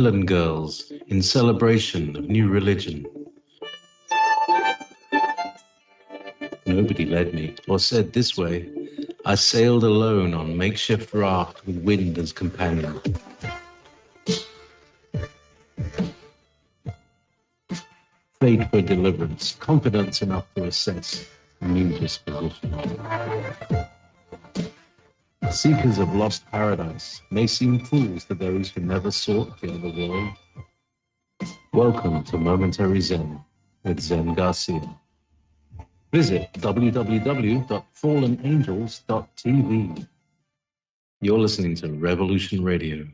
Island girls in celebration of new religion. Nobody led me or said this way. I sailed alone on makeshift raft with wind as companion. Fate for deliverance, confidence enough to assess new disposition. Seekers of lost paradise may seem fools to those who never sought the other world. Welcome to Momentary Zen with Zen Garcia. Visit www.fallenangels.tv. You're listening to Revolution Radio.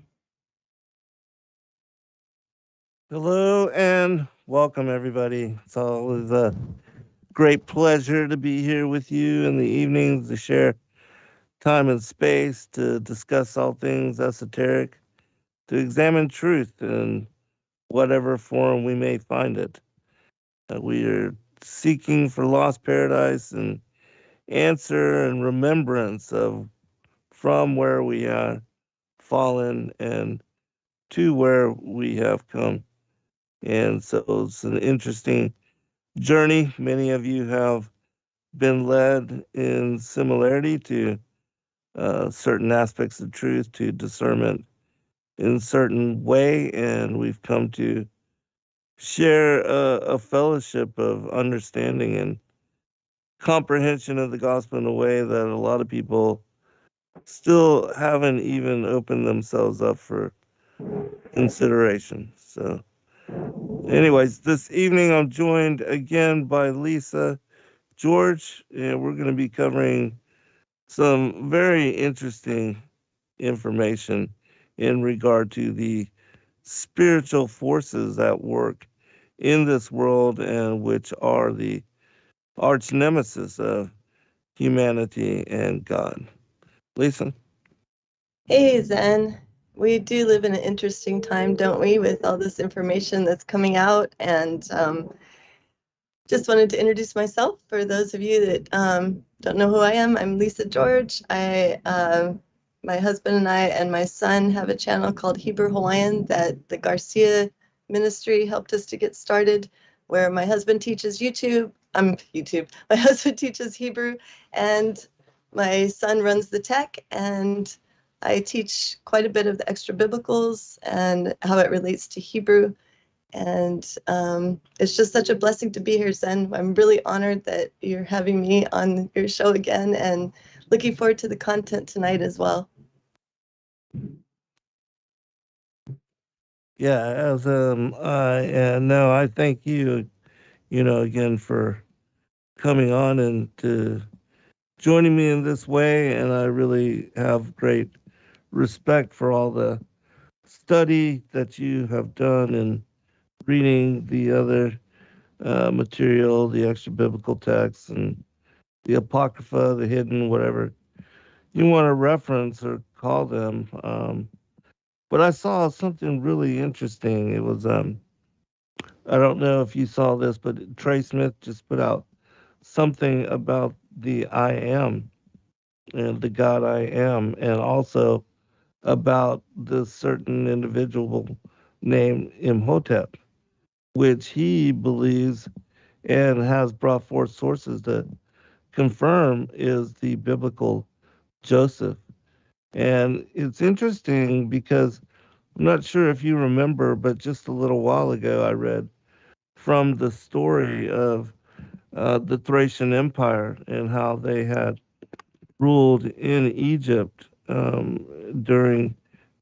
Hello and welcome, everybody. It's always a great pleasure to be here with you in the evenings to share time and space to discuss all things esoteric, to examine truth in whatever form we may find it. We are seeking for lost paradise and answer and remembrance of from where we are fallen and to where we have come. And so it's an interesting journey. Many of you have been led in similarity to certain aspects of truth, to discernment in certain way, and we've come to share a fellowship of understanding and comprehension of the gospel in a way that a lot of people still haven't even opened themselves up for consideration. So, anyways, this evening I'm joined again by Lisa, George, and we're going to be covering some very interesting information in regard to the spiritual forces at work in this world and which are the arch nemesis of humanity and God. Lisa? Hey, Zen. We do live in an interesting time, don't we, with all this information that's coming out. And just wanted to introduce myself for those of you that don't know who I am. I'm Lisa George. My husband and I and my son have a channel called Hebrew Hawaiian that the Garcia ministry helped us to get started, where my husband teaches my husband teaches Hebrew, and my son runs the tech, and I teach quite a bit of the extra biblicals and how it relates to Hebrew. And it's just such a blessing to be here, Zen. I'm really honored that you're having me on your show again, and looking forward to the content tonight as well. Yeah, as I thank you, again for coming on and to joining me in this way, and I really have great respect for all the study that you have done in reading the other material, the extra biblical texts, and the apocrypha, the hidden, whatever you want to reference or call them. But I saw something really interesting. It was I don't know if you saw this, but Trey Smith just put out something about the I am and the God I am, and also about this certain individual named Imhotep, which he believes and has brought forth sources to confirm is the biblical Joseph. And it's interesting because I'm not sure if you remember, but just a little while ago I read from the story of the Thracian Empire and how they had ruled in Egypt during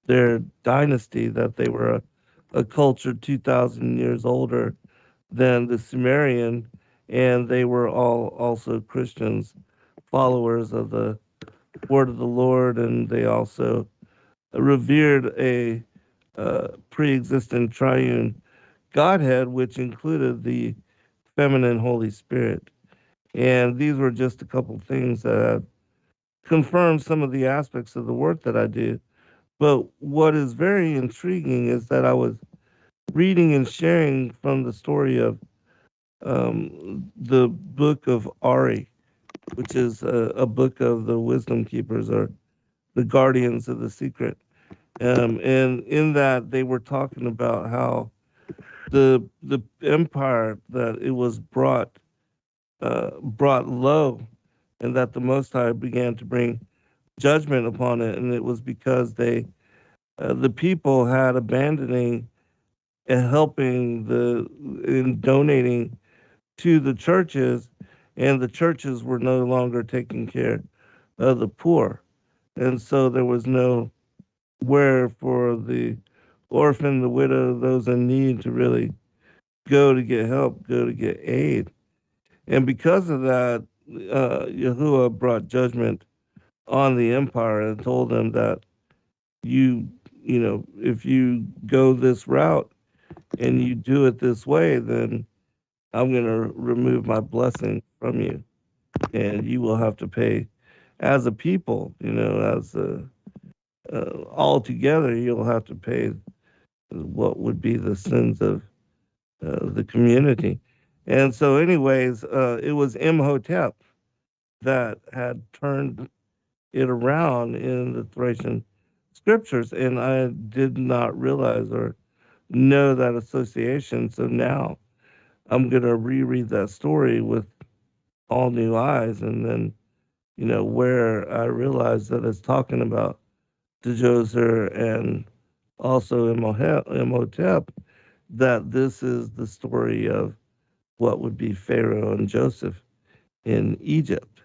their dynasty, that they were a culture 2,000 years older than the Sumerian, and they were all also Christians, followers of the word of the Lord, and they also revered a pre-existent triune Godhead, which included the feminine Holy Spirit. And these were just a couple things that have confirmed some of the aspects of the work that I do. But what is very intriguing is that I was reading and sharing from the story of the book of Ari, which is a book of the wisdom keepers or the guardians of the secret. And in that, they were talking about how the empire, that it was brought low, and that the Most High began to bring judgment upon it, and it was because the people had abandoning and helping in donating to the churches, and the churches were no longer taking care of the poor, and so there was no where for the orphan, the widow, those in need to really go to get help, go to get aid. And because of that, Yahuwah brought judgment on the empire and told them that you, if you go this route and you do it this way, then I'm going to remove my blessing from you. And you will have to pay as a people, all together, you'll have to pay what would be the sins of the community. And so, anyways, it was Imhotep that had turned it around in the Thracian scriptures, and I did not realize or know that association. So now I'm going to reread that story with all new eyes, and then, where I realized that it's talking about Djoser and also Imhotep, that this is the story of what would be Pharaoh and Joseph in Egypt.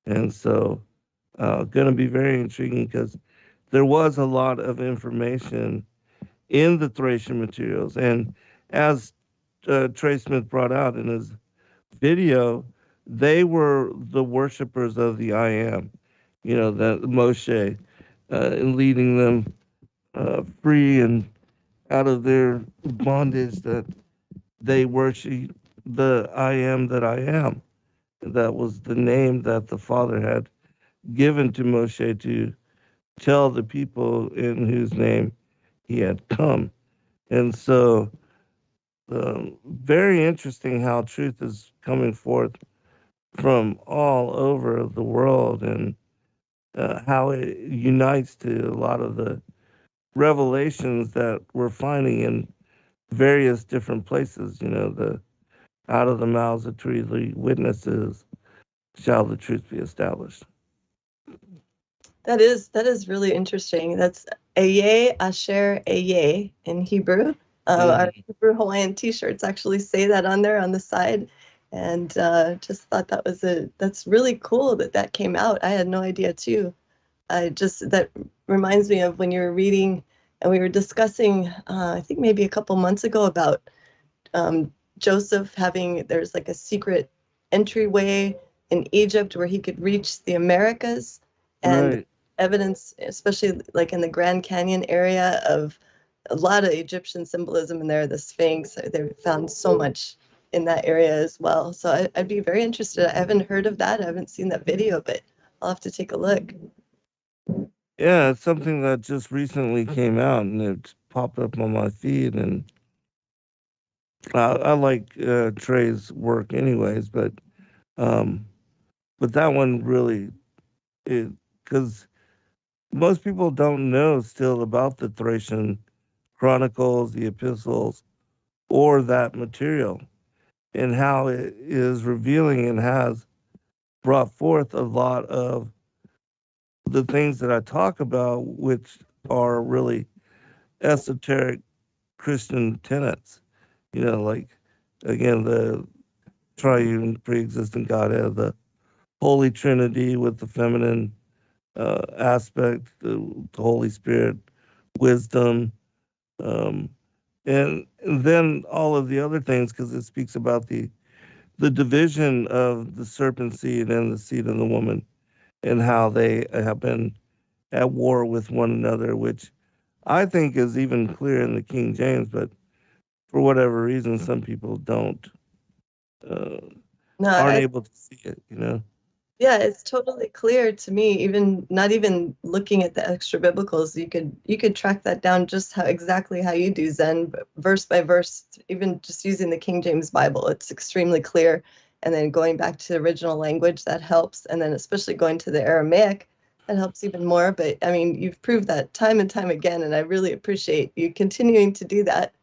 And so, going to be very intriguing because there was a lot of information in the Thracian materials. And as Trey Smith brought out in his video, they were the worshipers of the I Am, that Moshe, in leading them free and out of their bondage, that they worship the I Am that I Am. That was the name that the Father had given to Moshe to tell the people in whose name he had come. And so, very interesting how truth is coming forth from all over the world, and how it unites to a lot of the revelations that we're finding in various different places. The out of the mouths of truly witnesses shall the truth be established. That is really interesting. That's Eye Asher Eye in Hebrew. Our Hebrew Hawaiian T-shirts actually say that on there on the side, and just thought that's really cool that came out. I had no idea too. That reminds me of when you were reading and we were discussing, I think maybe a couple months ago, about Joseph there's like a secret entryway in Egypt where he could reach the Americas, and Right. evidence, especially like in the Grand Canyon area, of a lot of Egyptian symbolism in there. The Sphinx, they found so much in that area as well. So I'd be very interested. I haven't heard of that. I haven't seen that video, but I'll have to take a look. Yeah, it's something that just recently came out, and it popped up on my feed. And I like Trey's work, anyways, um, but that one really, because most people don't know still about the Thracian Chronicles, the epistles, or that material, and how it is revealing and has brought forth a lot of the things that I talk about, which are really esoteric Christian tenets. Like, again, the triune pre-existent Godhead, the Holy Trinity with the feminine aspect, the Holy Spirit, wisdom, um, and then all of the other things, because it speaks about the division of the serpent seed and the seed of the woman, and how they have been at war with one another, which I think is even clear in the King James, but for whatever reason, some people uh, No, aren't able to see it. yeah, it's totally clear to me. Even not even looking at the extra biblicals, you could track that down just exactly how you do, Zen, verse by verse. Even just using the King James Bible, it's extremely clear. And then going back to the original language, that helps. And then especially going to the Aramaic, that helps even more. But I mean, you've proved that time and time again, and I really appreciate you continuing to do that,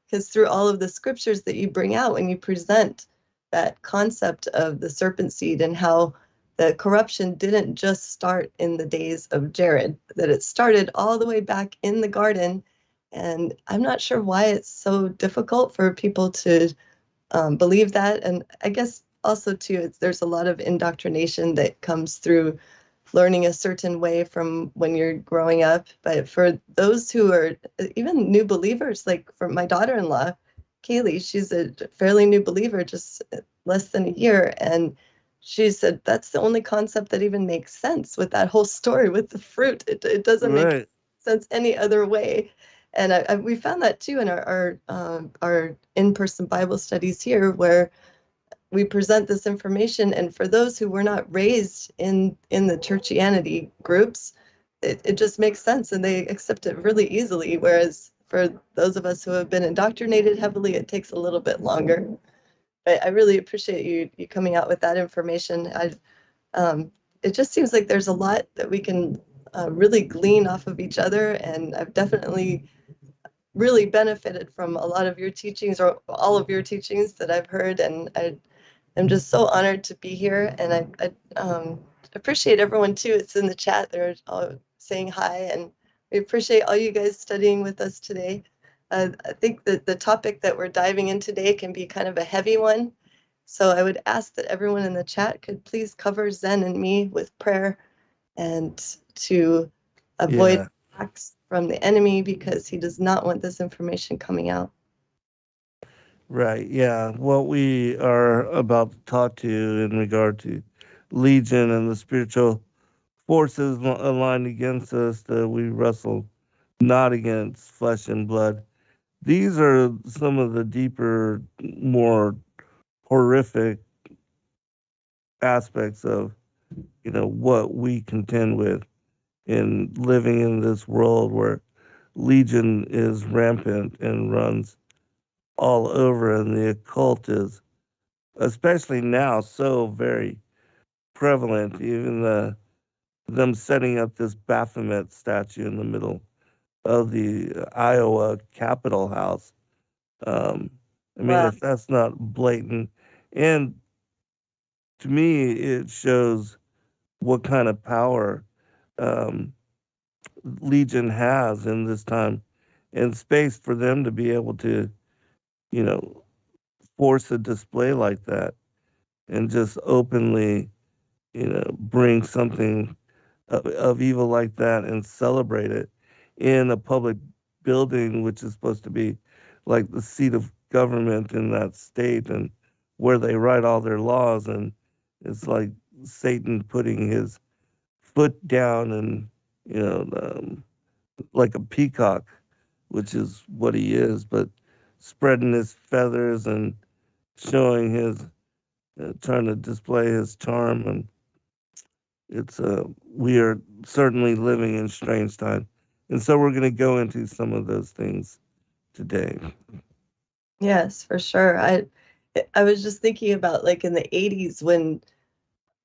because through all of the scriptures that you bring out when you present that concept of the serpent seed and how the corruption didn't just start in the days of Jared, that it started all the way back in the garden. And I'm not sure why it's so difficult for people to believe that. And I guess also too, there's a lot of indoctrination that comes through learning a certain way from when you're growing up. But for those who are even new believers, like for my daughter-in-law, Kaylee, she's a fairly new believer, just less than a year. And she said that's the only concept that even makes sense with that whole story with the fruit. It doesn't make sense any other way. And we found that too in our in-person Bible studies here, where we present this information, and for those who were not raised in the churchianity groups, it just makes sense and they accept it really easily, whereas for those of us who have been indoctrinated heavily, it takes a little bit longer. But I really appreciate you coming out with that information. It just seems like there's a lot that we can really glean off of each other, and I've definitely really benefited from a lot of your teachings, or all of your teachings that I've heard, and I'm just so honored to be here, and I appreciate everyone too. It's in the chat. They're all saying hi, and we appreciate all you guys studying with us today. I think that the topic that we're diving in today can be kind of a heavy one. So I would ask that everyone in the chat could please cover Zen and me with prayer, and to avoid attacks from the enemy, because he does not want this information coming out. Right, yeah. What we are about to talk to in regard to Legion and the spiritual forces aligned against us, that we wrestle not against flesh and blood. These are some of the deeper, more horrific aspects of, what we contend with in living in this world where Legion is rampant and runs all over, and the occult is, especially now, so very prevalent. Even them setting up this Baphomet statue in the middle of the Iowa Capitol House. I mean, if that's not blatant, and to me, it shows what kind of power Legion has in this time and space for them to be able to, force a display like that and just openly, bring something of evil like that and celebrate it in a public building, which is supposed to be like the seat of government in that state and where they write all their laws. And it's like Satan putting his foot down and, like a peacock, which is what he is, but spreading his feathers and showing his, trying to display his charm. And it's we are certainly living in strange time, and so we're going to go into some of those things today. Yes, for sure. I was just thinking about, like, in the 80s, when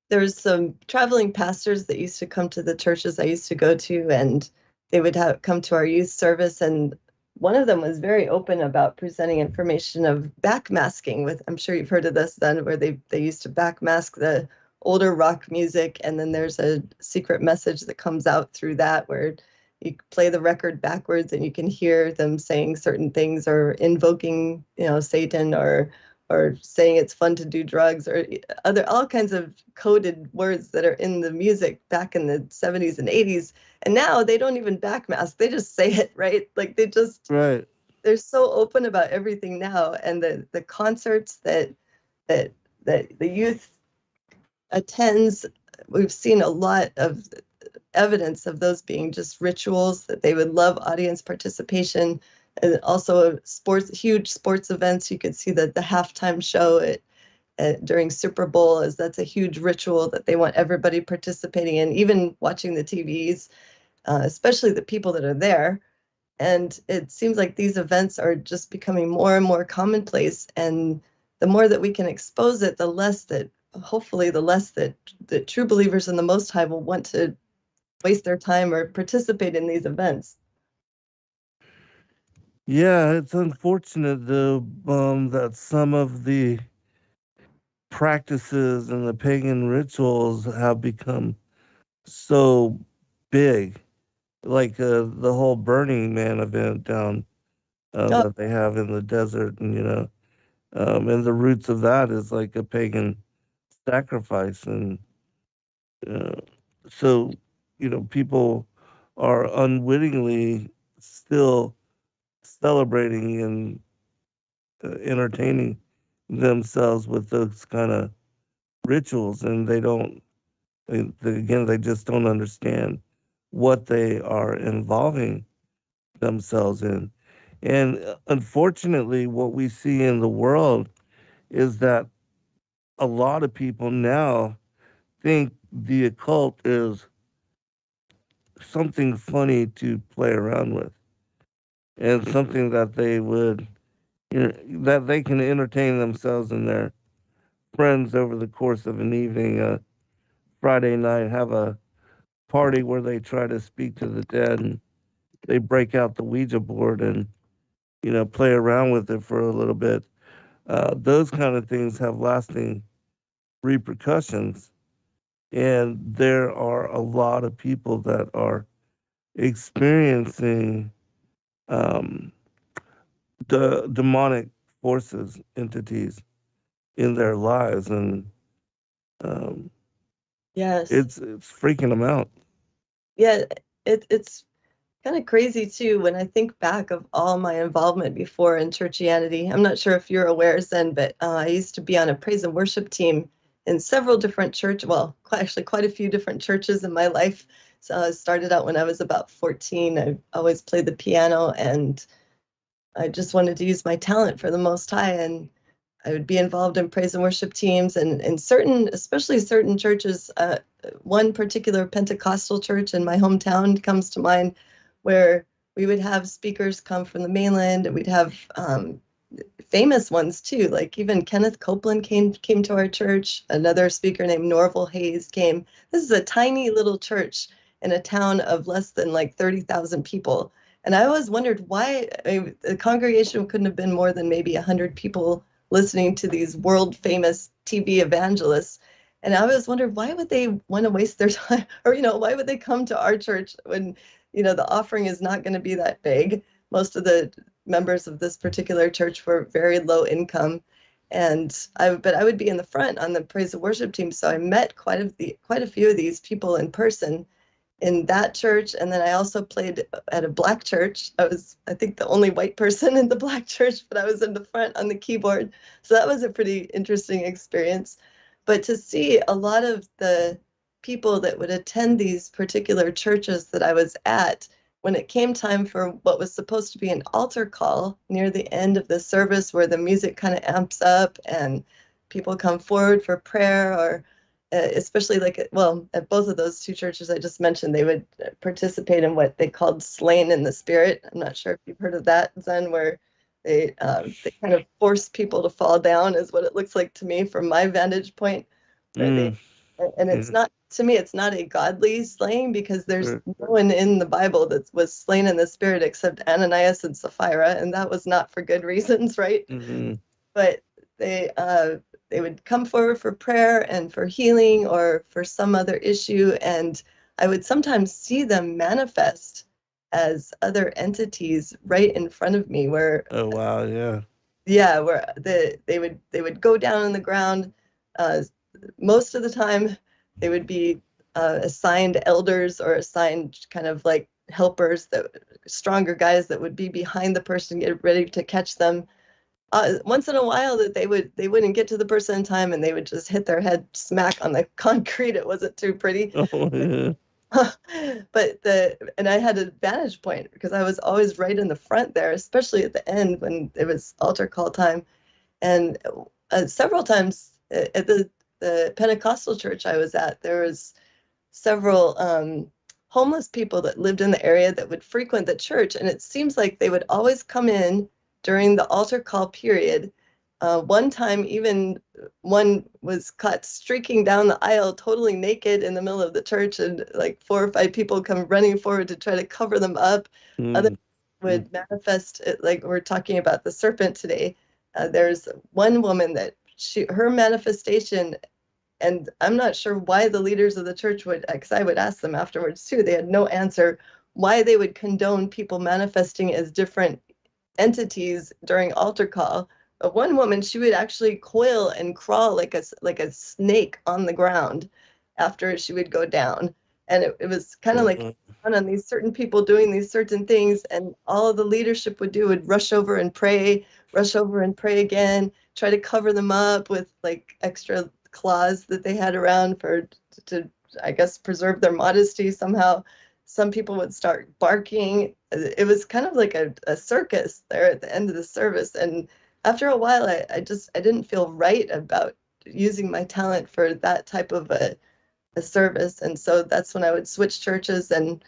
there was some traveling pastors that used to come to the churches I used to go to, and they would come to our youth service, and one of them was very open about presenting information of backmasking. With, I'm sure you've heard of this then, where they used to backmask the older rock music, and then there's a secret message that comes out through that, where you play the record backwards and you can hear them saying certain things, or invoking, Satan, or saying it's fun to do drugs, or all kinds of coded words that are in the music back in the 70s and 80s. And now they don't even backmask, they just say it, right? Like, they just, right. They're so open about everything now. And the concerts that the youth attends, we've seen a lot of evidence of those being just rituals, that they would love audience participation. And also huge sports events. You could see that the halftime show during Super Bowl, that's a huge ritual that they want everybody participating in, even watching the TVs, especially the people that are there. And it seems like these events are just becoming more and more commonplace. And the more that we can expose it, hopefully the less that the true believers in the Most High will want to waste their time or participate in these events. Yeah, it's unfortunate though that some of the practices and the pagan rituals have become so big, like the whole Burning Man event down Oh, that they have in the desert, and and the roots of that is like a pagan sacrifice, and uh, so people are unwittingly still celebrating and entertaining themselves with those kind of rituals, and they just don't understand what they are involving themselves in. And unfortunately, what we see in the world is that a lot of people now think the occult is something funny to play around with, and something that they would, that they can entertain themselves and their friends over the course of an evening, Friday night, have a party where they try to speak to the dead, and they break out the Ouija board and play around with it for a little bit. Those kind of things have lasting repercussions, and there are a lot of people that are experiencing um, the demonic forces, entities in their lives, and um, yes. it's freaking them out. Yeah, it's kind of crazy too when I think back of all my involvement before in churchianity. I'm not sure if you're aware, Zen, but I used to be on a praise and worship team in several different actually quite a few different churches in my life. So I started out when I was about 14. I always played the piano, and I just wanted to use my talent for the Most High, and I would be involved in praise and worship teams, and especially certain churches. One particular Pentecostal church in my hometown comes to mind, where we would have speakers come from the mainland, and we'd have famous ones too. Like even Kenneth Copeland came to our church. Another speaker named Norval Hayes came. This is a tiny little church in a town of less than like 30,000 people. And I always wondered why the congregation couldn't have been more than maybe 100 people listening to these world famous TV evangelists. And I always wondered why would they want to waste their time, or why would they come to our church when the offering is not going to be that big. Most of the members of this particular church were very low income, and I would be in the front on the praise and worship team, so I met quite a few of these people in person in that church. And then I also played at a black church. I was, I think, the only white person in the black church, but I was in the front on the keyboard. So that was a pretty interesting experience. But to see a lot of the people that would attend these particular churches that I was at, when it came time for what was supposed to be an altar call near the end of the service, where the music kind of amps up and people come forward for prayer, or especially at both of those two churches I just mentioned, they would participate in what they called slain in the spirit. I'm not sure if you've heard of that, Zen, where they kind of force people to fall down, is what it looks like to me from my vantage point, where Mm, and it's yeah, not, to me, it's not a godly slaying, because there's sure. no one in the Bible that was slain in the spirit except Ananias and Sapphira, and that was not for good reasons, right? Hmm. But they would come forward for prayer and for healing or for some other issue, and I would sometimes see them manifest as other entities right in front of me, where Oh wow, yeah. where they would go down on the ground. uh, Most of the time they would be assigned elders or assigned kind of like helpers, that stronger guys that would be behind the person, get ready to catch them. Once in a while that they wouldn't get to the person in time, and they would just hit their head smack on the concrete. It wasn't too pretty. Oh yeah. And I had a vantage point because I was always right in the front there, especially at the end when it was altar call time. And several times at the Pentecostal church I was at, there was several homeless people that lived in the area that would frequent the church, and it seems like they would always come in during the altar call period, One time, even one was caught streaking down the aisle totally naked in the middle of the church, and like 4 or 5 people come running forward to try to cover them up. Others would manifest it, like we're talking about the serpent today. There's one woman that her manifestation, and I'm not sure why the leaders of the church would, because I would ask them afterwards too, they had no answer why they would condone people manifesting as different entities during altar call. But one woman, she would actually coil and crawl like a snake on the ground after she would go down. And it was kind of like on these certain people doing these certain things, and all of the leadership would do would rush over and pray again, try to cover them up with like extra claws that they had around to I guess preserve their modesty somehow. Some people would start barking. It was kind of like a circus there at the end of the service. And after a while, I didn't feel right about using my talent for that type of a service. And so that's when I would switch churches. And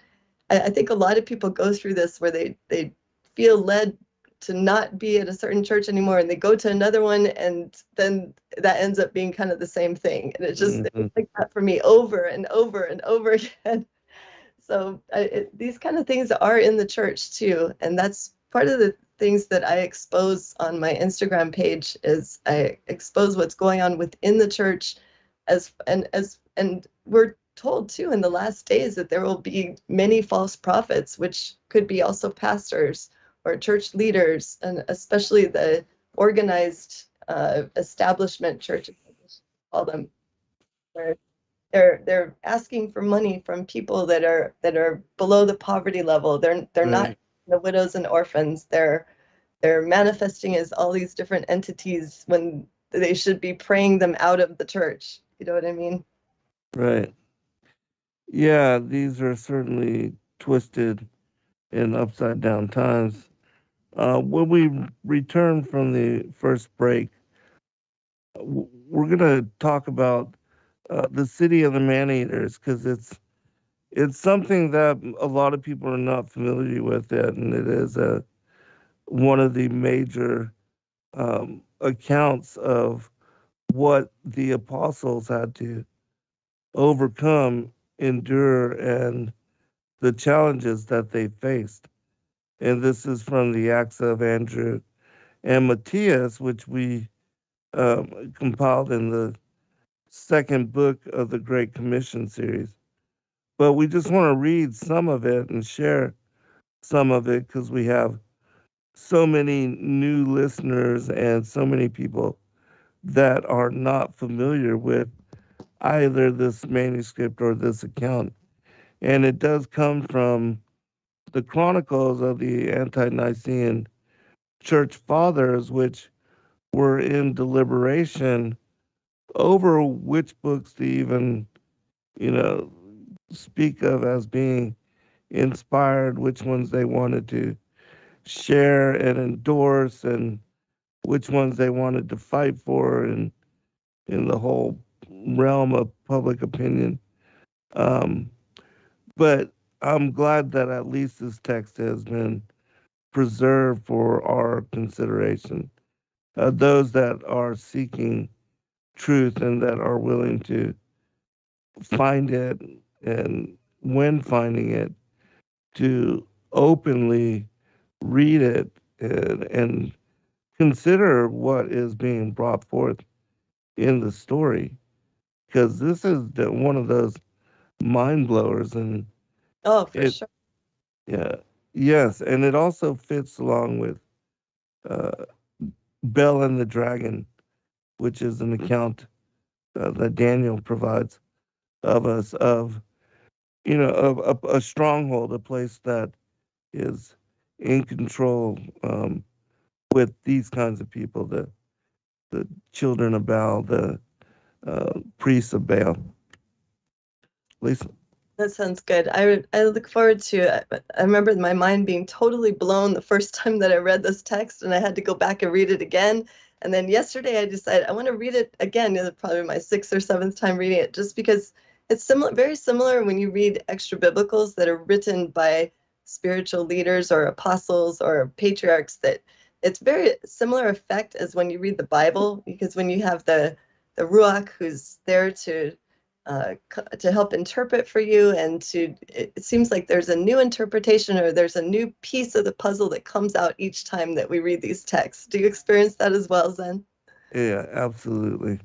I think a lot of people go through this where they feel led to not be at a certain church anymore, and they go to another one, and then that ends up being kind of the same thing. And it was like that for me over and over and over again. So these kind of things are in the church too, and that's part of the things that I expose on my Instagram page. Is I expose what's going on within the church, and we're told too in the last days that there will be many false prophets, which could be also pastors or church leaders, and especially the organized establishment churches, call them, where they're asking for money from people that are below the poverty level. They're not the widows and orphans. They're manifesting as all these different entities when they should be praying them out of the church. You know what I mean? Right. Yeah, these are certainly twisted and upside down times. When we return from the first break, we're going to talk about the city of the maneaters, because it's something that a lot of people are not familiar with it, and it is one of the major accounts of what the apostles had to overcome, endure, and the challenges that they faced. And this is from the Acts of Andrew and Matthias, which we compiled in the second book of the Great Commission series. But we just want to read some of it and share some of it, because we have so many new listeners and so many people that are not familiar with either this manuscript or this account. And it does come from the Chronicles of the Ante-Nicene Church Fathers, which were in deliberation over which books to even, speak of as being inspired, which ones they wanted to share and endorse, and which ones they wanted to fight for in the whole realm of public opinion. But I'm glad that at least this text has been preserved for our consideration. Those that are seeking truth and that are willing to find it, and when finding it, to openly read it and consider what is being brought forth in the story, because this is one of those mind blowers. And Sure. Yeah, yes, and it also fits along with uh, Bel and the Dragon, which is an account that Daniel provides of us of a stronghold, a place that is in control, with these kinds of people, the children of Baal, the priests of Baal. Lisa? That sounds good. I look forward to. I remember my mind being totally blown the first time that I read this text, and I had to go back and read it again. And then yesterday I decided I want to read it again. It's probably my 6th or 7th time reading it, just because it's very similar when you read extra biblicals that are written by spiritual leaders or apostles or patriarchs that it's very similar effect as when you read the Bible, because when you have the Ruach who's there to help interpret for you, and it seems like there's a new interpretation, or there's a new piece of the puzzle that comes out each time that we read these texts. Do you experience that as well, Zen? Yeah, absolutely.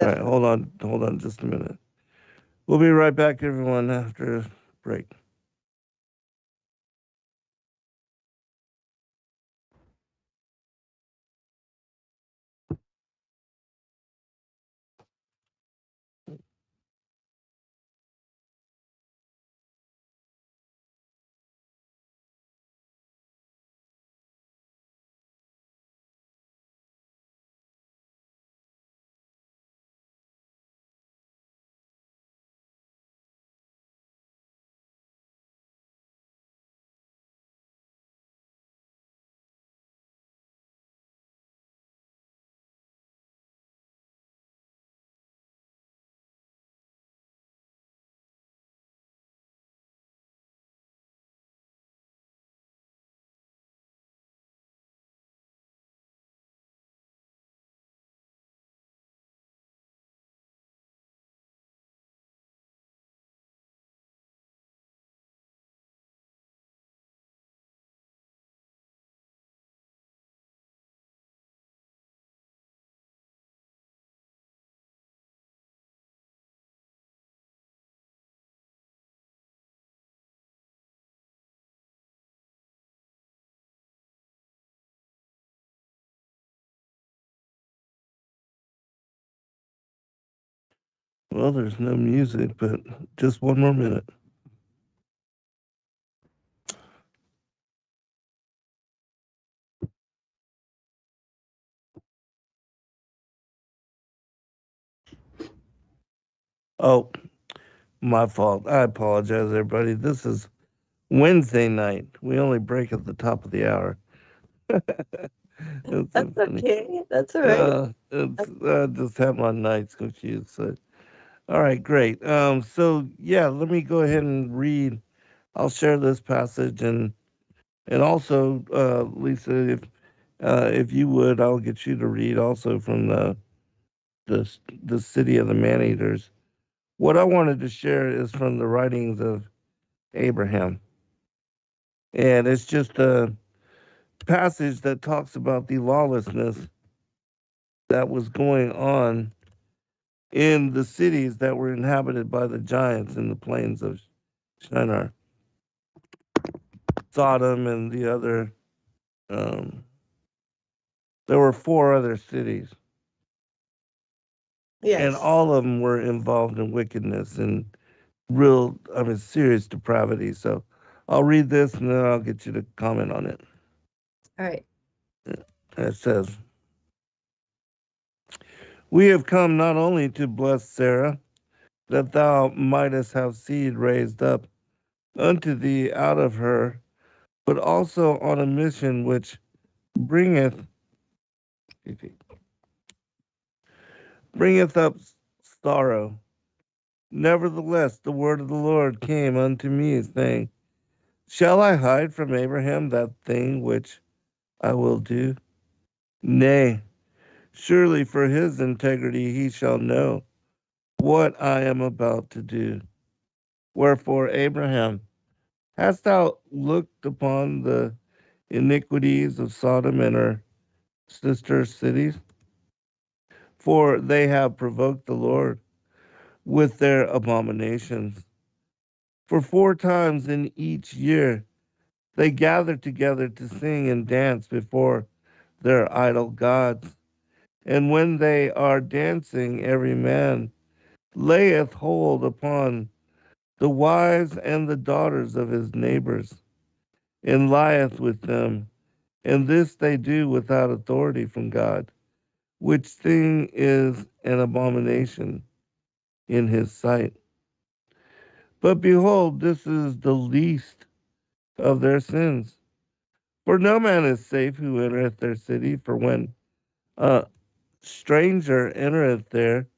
All right, hold on just a minute. We'll be right back, everyone, after a break. Well, there's no music, but just one more minute. Oh, my fault. I apologize, everybody. This is Wednesday night. We only break at the top of the hour. That's okay. That's all right. I just have my nights confused. So. All right, great. So yeah, let me go ahead and read. I'll share this passage, and also, Lisa, if you would, I'll get you to read also from the the city of the maneaters. What I wanted to share is from the writings of Abraham, and it's just a passage that talks about the lawlessness that was going on in the cities that were inhabited by the giants in the plains of Shinar, Sodom, and the other. Um, there were 4 other cities, and Yes. all of them were involved in wickedness and serious depravity. So I'll read this and then I'll get you to comment on it. All right. It says, "We have come not only to bless Sarah, that thou mightest have seed raised up unto thee out of her, but also on a mission which bringeth up sorrow. Nevertheless, the word of the Lord came unto me, saying, Shall I hide from Abraham that thing which I will do? Nay, surely for his integrity he shall know what I am about to do. Wherefore, Abraham, hast thou looked upon the iniquities of Sodom and her sister cities? For they have provoked the Lord with their abominations. For 4 times in each year they gather together to sing and dance before their idol gods. And when they are dancing, every man layeth hold upon the wives and the daughters of his neighbors, and lieth with them. And this they do without authority from God, which thing is an abomination in his sight. But behold, this is the least of their sins. For no man is safe who entereth their city, for when a stranger entereth there,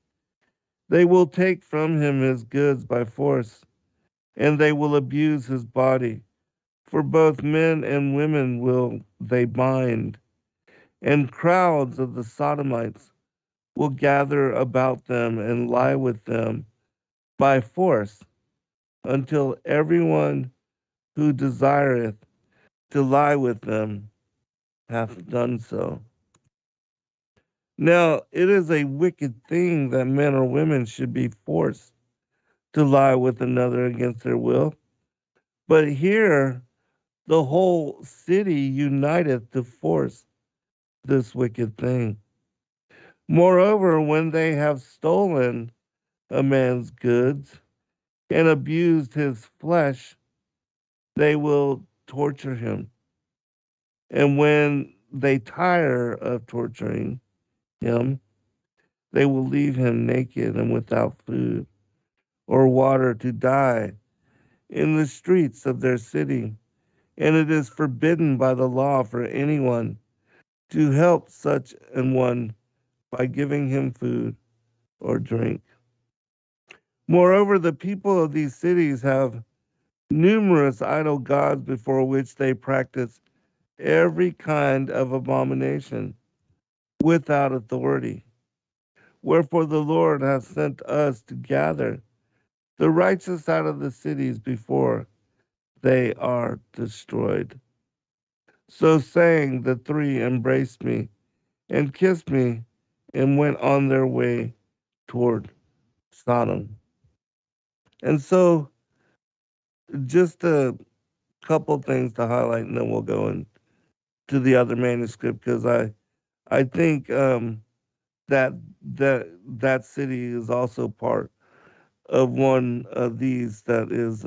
they will take from him his goods by force, and they will abuse his body. For both men and women will they bind, and crowds of the Sodomites will gather about them and lie with them by force until everyone who desireth to lie with them hath done so. Now, it is a wicked thing that men or women should be forced to lie with another against their will. But here, the whole city uniteth to force this wicked thing. Moreover, when they have stolen a man's goods and abused his flesh, they will torture him. And when they tire of torturing him, they will leave him naked and without food or water to die in the streets of their city. And it is forbidden by the law for anyone to help such an one by giving him food or drink. Moreover, the people of these cities have numerous idol gods before which they practice every kind of abomination without authority. Wherefore the Lord hath sent us to gather the righteous out of the cities before they are destroyed. So saying, the three embraced me and kissed me and went on their way toward Sodom. And so, just a couple things to highlight, and then we'll go into the other manuscript because I think that that city is also part of one of these that is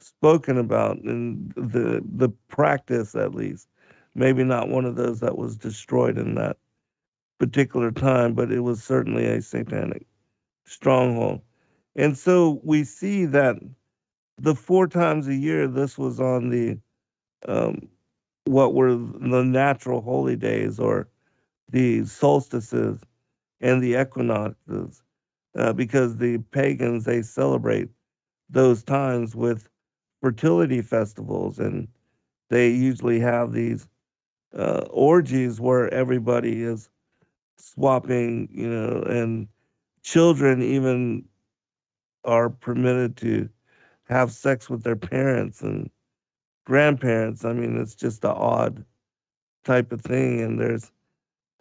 spoken about in the practice, at least. Maybe not one of those that was destroyed in that particular time, but it was certainly a satanic stronghold. And so we see that the 4 times a year this was on the um, what were the natural holy days or the solstices and the equinoxes, because the pagans they celebrate those times with fertility festivals, and they usually have these orgies where everybody is swapping, and children even are permitted to have sex with their parents and grandparents. I mean, it's just an odd type of thing. And there's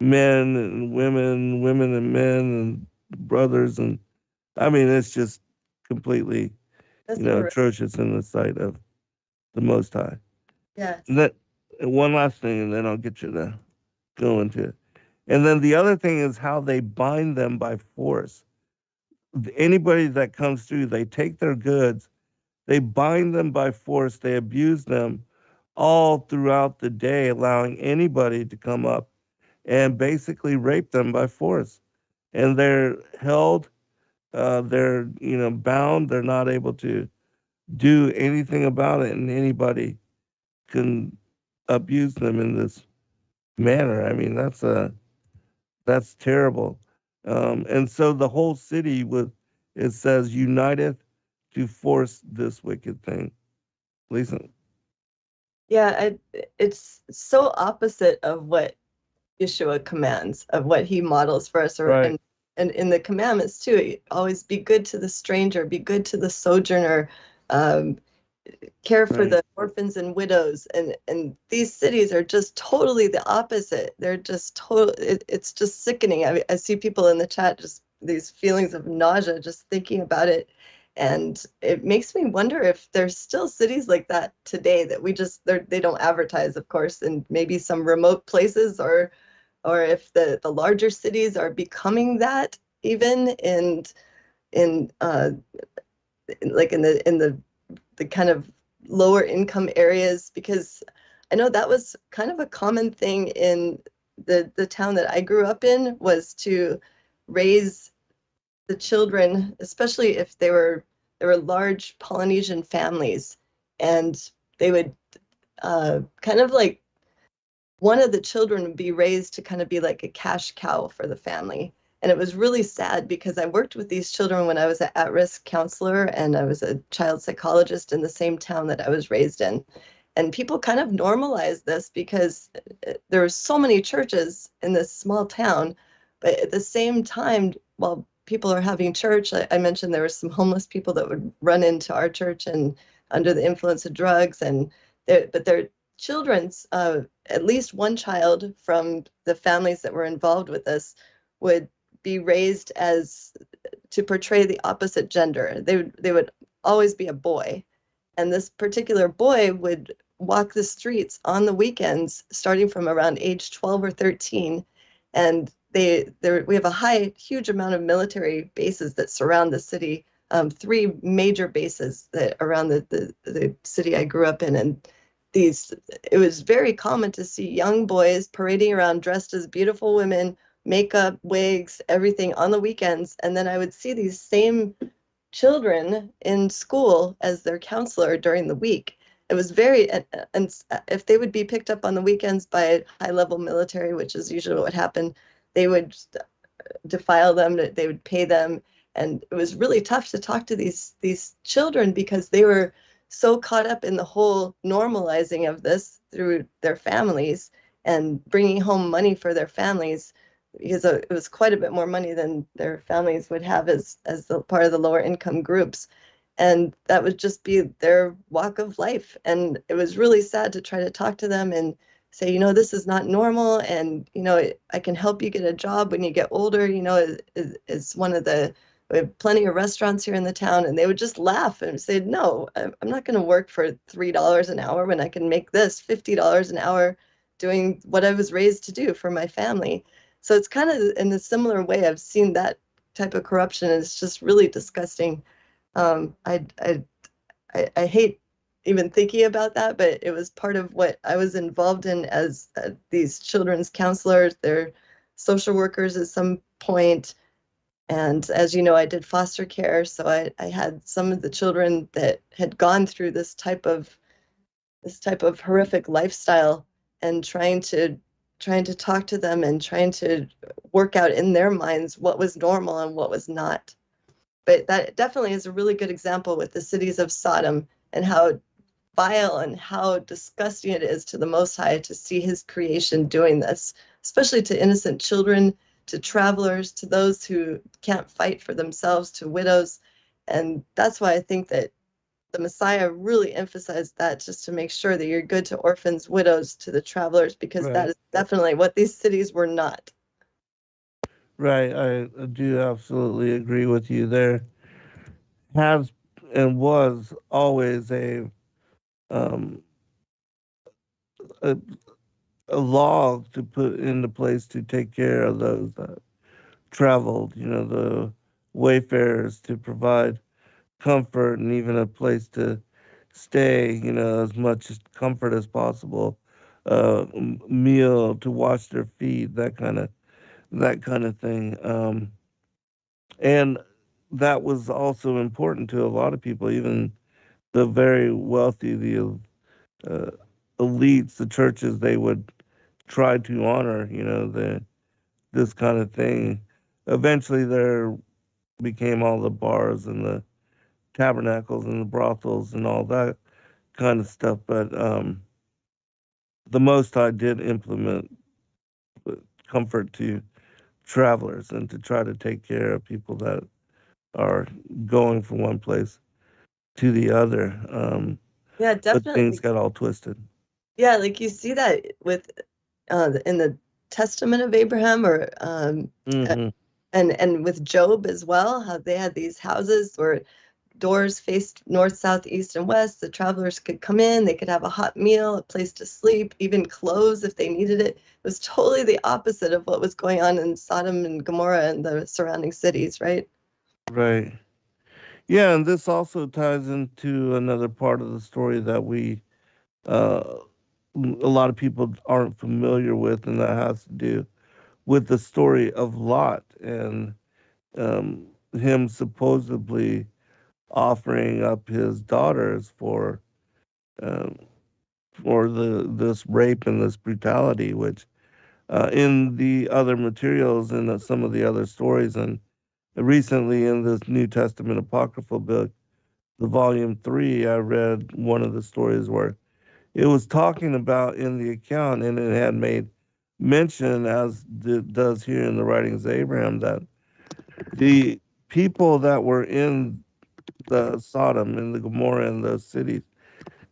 men and women, women and men, and brothers. And I mean, it's just completely, That's atrocious in the sight of the Most High. yes. And that one last thing, and then I'll get you to go into it. And then the other thing is how they bind them by force. Anybody that comes through, they take their goods, they bind them by force, they abuse them all throughout the day, allowing anybody to come up and basically rape them by force. And they're held, they're bound, they're not able to do anything about it, and anybody can abuse them in this manner. I mean, that's terrible. And so the whole city it says, uniteth to force this wicked thing. Lisa. Yeah, it's so opposite of what Yeshua commands, of what he models for us, Right. and in the commandments too. Always be good to the stranger, be good to the sojourner, um, care for Right. the orphans and widows, and these cities are just totally the opposite. They're just total. It's just sickening. I see people in the chat just these feelings of nausea just thinking about it, and it makes me wonder if there's still cities like that today that they don't advertise, of course, in maybe some remote places, or if the larger cities are becoming that even in like in the kind of lower income areas, because I know that was kind of a common thing in the town that I grew up in, was to raise the children, especially if there were large Polynesian families, and they would kind of like one of the children would be raised to kind of be like a cash cow for the family. And it was really sad because I worked with these children when I was an at-risk counselor, and I was a child psychologist in the same town that I was raised in. And people kind of normalized this because there were so many churches in this small town, but at the same time, while people are having church, I mentioned there were some homeless people that would run into our church and under the influence of drugs, and but their children's, at least one child from the families that were involved with this would be raised as to portray the opposite gender. They would always be a boy, and this particular boy would walk the streets on the weekends starting from around age 12 or 13. And we have a huge amount of military bases that surround the city, 3 major bases that around the city I grew up in. And it was very common to see young boys parading around dressed as beautiful women, makeup, wigs, everything on the weekends. And then I would see these same children in school as their counselor during the week. It was and if they would be picked up on the weekends by high-level military, which is usually what happened, they would defile them, they would pay them. And it was really tough to talk to these children because they were so caught up in the whole normalizing of this through their families and bringing home money for their families, because it was quite a bit more money than their families would have as the part of the lower income groups. And that would just be their walk of life. And it was really sad to try to talk to them and say, this is not normal. And, I can help you get a job when you get older, is one of we have plenty of restaurants here in the town. And they would just laugh and say, no, I'm not going to work for $3 an hour when I can make this $50 an hour doing what I was raised to do for my family. So it's kind of in a similar way. I've seen that type of corruption, and it's just really disgusting. I hate even thinking about that, but it was part of what I was involved in as these children's counselors, they're social workers at some point. And as you know, I did foster care, so I had some of the children that had gone through this type of horrific lifestyle, and trying to talk to them and trying to work out in their minds what was normal and what was not. But that definitely is a really good example with the cities of Sodom and how vile and how disgusting it is to the Most High to see his creation doing this, especially to innocent children, to travelers, to those who can't fight for themselves, to widows. And that's why I think that the Messiah really emphasized that, just to make sure that you're good to orphans, widows, to the travelers, because that is definitely what these cities were not. Right, I do absolutely agree with you. There has and was always um, a a law to put into place to take care of those that traveled. The wayfarers, to provide comfort and even a place to stay. As much comfort as possible. Meal, to wash their feet, that kind of thing. And that was also important to a lot of people, even the very wealthy, the uh, elites, the churches. They would try to honor, this kind of thing. Eventually, there became all the bars and the tabernacles and the brothels and all that kind of stuff. But the Most High did implement comfort to travelers and to try to take care of people that are going from one place to the other. Yeah, But definitely. things got all twisted. Yeah, like you see that with in the Testament of Abraham, or Mm-hmm. and with Job as well, how they had these houses where doors faced north, south, east, and west. The travelers could come in, they could have a hot meal, a place to sleep, even clothes if they needed it. It was totally the opposite of what was going on in Sodom and Gomorrah and the surrounding cities, right? Right. Yeah, and this also ties into another part of the story that uh, a lot of people aren't familiar with, and that has to do with the story of Lot and um, him supposedly offering up his daughters um, for this rape and this brutality, which in the other materials and some of the other stories, and recently in this New Testament apocryphal book, the volume 3, I read one of the stories where it was talking about in the account, and it had made mention, as it does here in the writings of Abraham, that the people that were in the Sodom and the Gomorrah and those cities,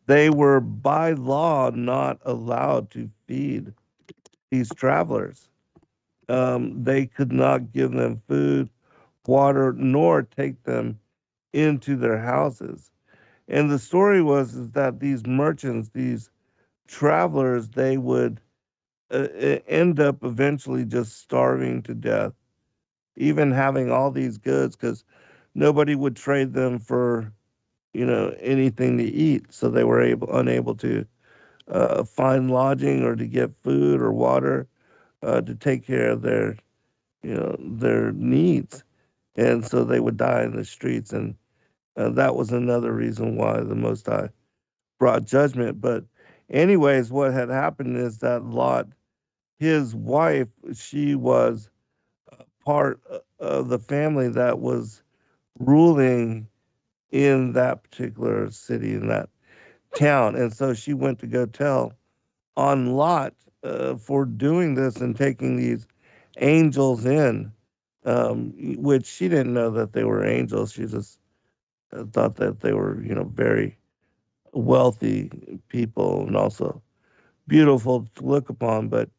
they were by law not allowed to feed these travelers. They could not give them food, water, nor take them into their houses. And the story was is that these merchants, these travelers, they would end up eventually just starving to death, even having all these goods, because nobody would trade them for anything to eat. So they were unable to find lodging or to get food or water to take care of their needs, and so they would die in the streets. And that was another reason why the Most High brought judgment. But anyways, what had happened is that Lot, his wife, she was part of the family that was ruling in that particular city, in that town. And so she went to go tell on Lot for doing this and taking these angels in, which she didn't know that they were angels. She just thought that they were, very wealthy people and also beautiful to look upon. But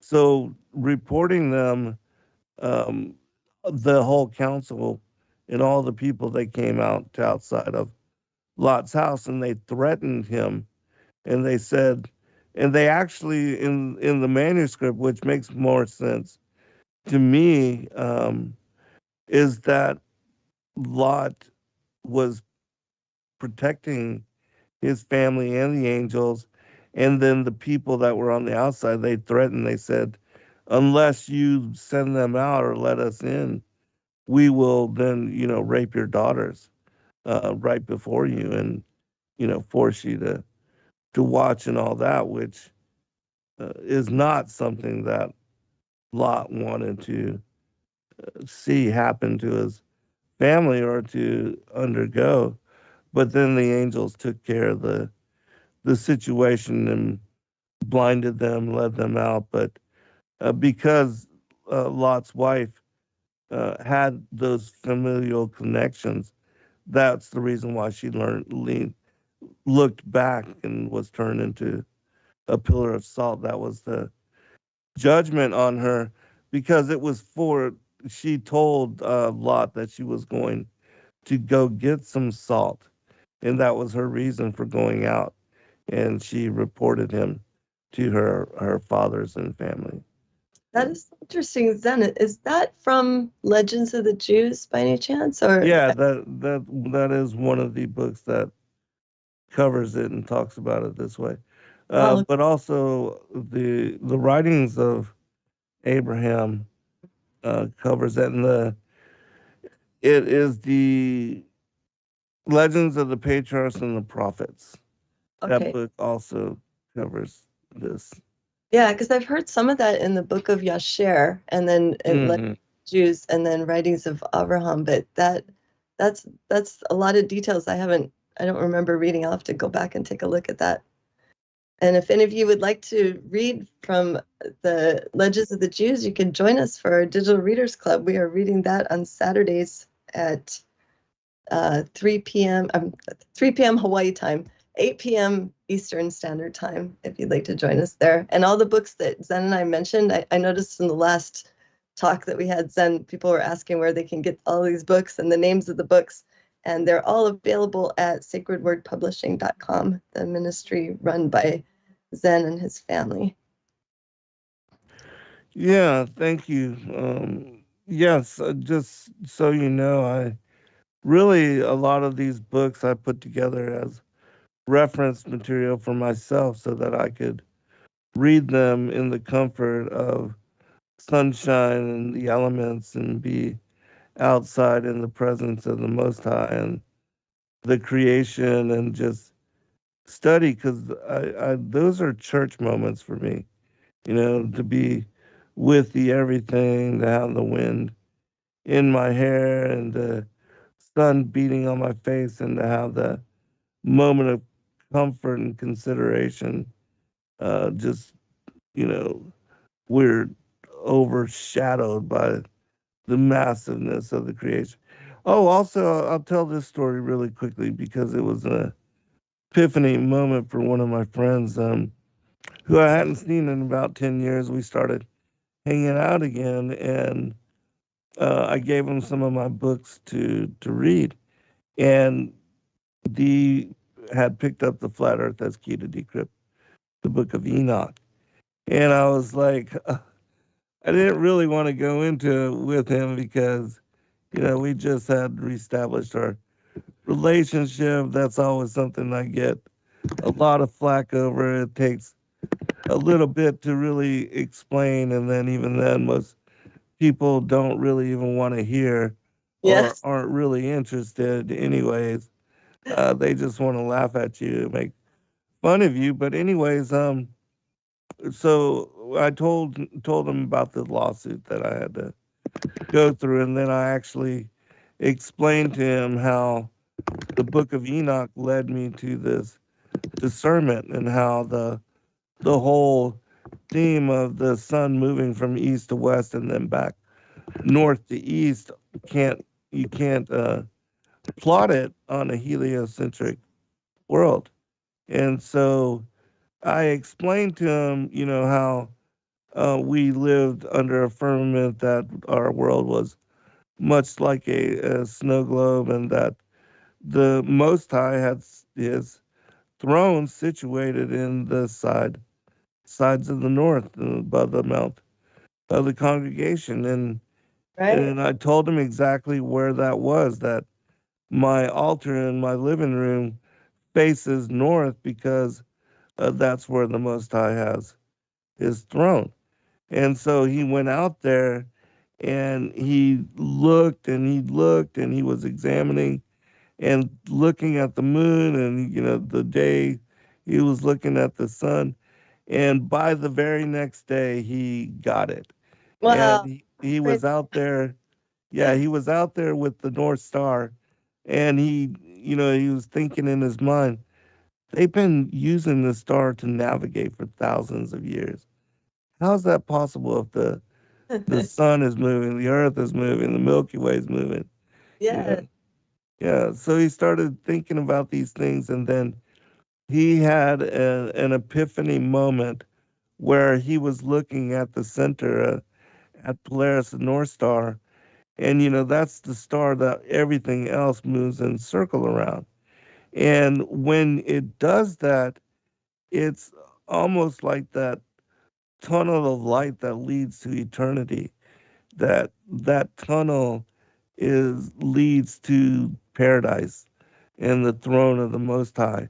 so reporting them, um, the whole council and all the people, they came out to outside of Lot's house and they threatened him, and they said, and they actually in the manuscript, which makes more sense to me, is that Lot was protecting his family and the angels, and then the people that were on the outside, they threatened. They said, unless you send them out or let us in, we will then rape your daughters right before you, and force you to watch and all that, which is not something that Lot wanted to see happen to his family or to undergo. But then the angels took care of the situation and blinded them, led them out. But because Lot's wife had those familial connections, that's the reason why she looked back and was turned into a pillar of salt. That was the judgment on her, because it was she told Lot that she was going to go get some salt, and that was her reason for going out. And she reported him to her fathers and family. That is interesting, Zen. Is that from Legends of the Jews by any chance? Or Yeah, that is one of the books that covers it and talks about it this way. oh, But also the writings of Abraham covers that, and it is the Legends of the Patriarchs and the Prophets. That okay. book also covers this. Yeah, because I've heard some of that in the Book of Yasher, and then in Legends of Jews, and then Writings of Abraham. But that's a lot of details I don't remember reading. I'll have to go back and take a look at that. And if any of you would like to read from the Legends of the Jews, you can join us for our Digital Readers Club. We are reading that on Saturdays at 3 p.m. 3 p.m. Hawaii time, 8 p.m. Eastern Standard Time, if you'd like to join us there. And all the books that Zen and I mentioned, I noticed in the last talk that we had, Zen, people were asking where they can get all these books and the names of the books. And they're all available at sacredwordpublishing.com, the ministry run by Zen and his family. Yeah, thank you. Yes, just so you know, a lot of these books I put together as reference material for myself so that I could read them in the comfort of sunshine and the elements and be outside in the presence of the Most High and the creation, and just study, because those are church moments for me, to be with the everything, to have the wind in my hair and the sun beating on my face, and to have the moment of comfort and consideration. Just, you know, we're overshadowed by the massiveness of the creation. Oh, also, I'll tell this story really quickly because it was an epiphany moment for one of my friends, who I hadn't seen in about 10 years. We started hanging out again, and I gave him some of my books to read. And he had picked up the Flat Earth as Key to Decrypt, the Book of Enoch. And I was like, I didn't really want to go into it with him because, we just had reestablished our relationship. That's always something I get a lot of flack over. It takes a little bit to really explain, and then even then, most people don't really even want to hear or Yes. aren't really interested, anyways. They just want to laugh at you and make fun of you. But anyways, so I told them about the lawsuit that I had to go through, and then I actually explained to him how the Book of Enoch led me to this discernment, and how the whole theme of the sun moving from east to west and then back north to east can't you can't plot it on a heliocentric world. And so I explained to him, how we lived under a firmament, that our world was much like a snow globe, and that the Most High had his throne situated in the sides of the north, above the mount of the congregation. And Right. I told him exactly where that was, that my altar in my living room faces north because that's where the Most High has his throne. And so he went out there, and he looked and he looked and he was examining and looking at the moon, and the day he was looking at the sun. And by the very next day, he got it. And Wow. he Praise. was out there. Yeah, he was out there with the North Star, and he was thinking in his mind, they've been using the star to navigate for thousands of years. How's that possible if the sun is moving, the earth is moving, the Milky Way is moving, you Yeah. know? Yeah. So he started thinking about these things, and then he had an epiphany moment where he was looking at the center, at Polaris, the North Star, and that's the star that everything else moves in circle around. And when it does that, it's almost like that tunnel of light that leads to eternity. That tunnel is leads to paradise and the throne of the Most High,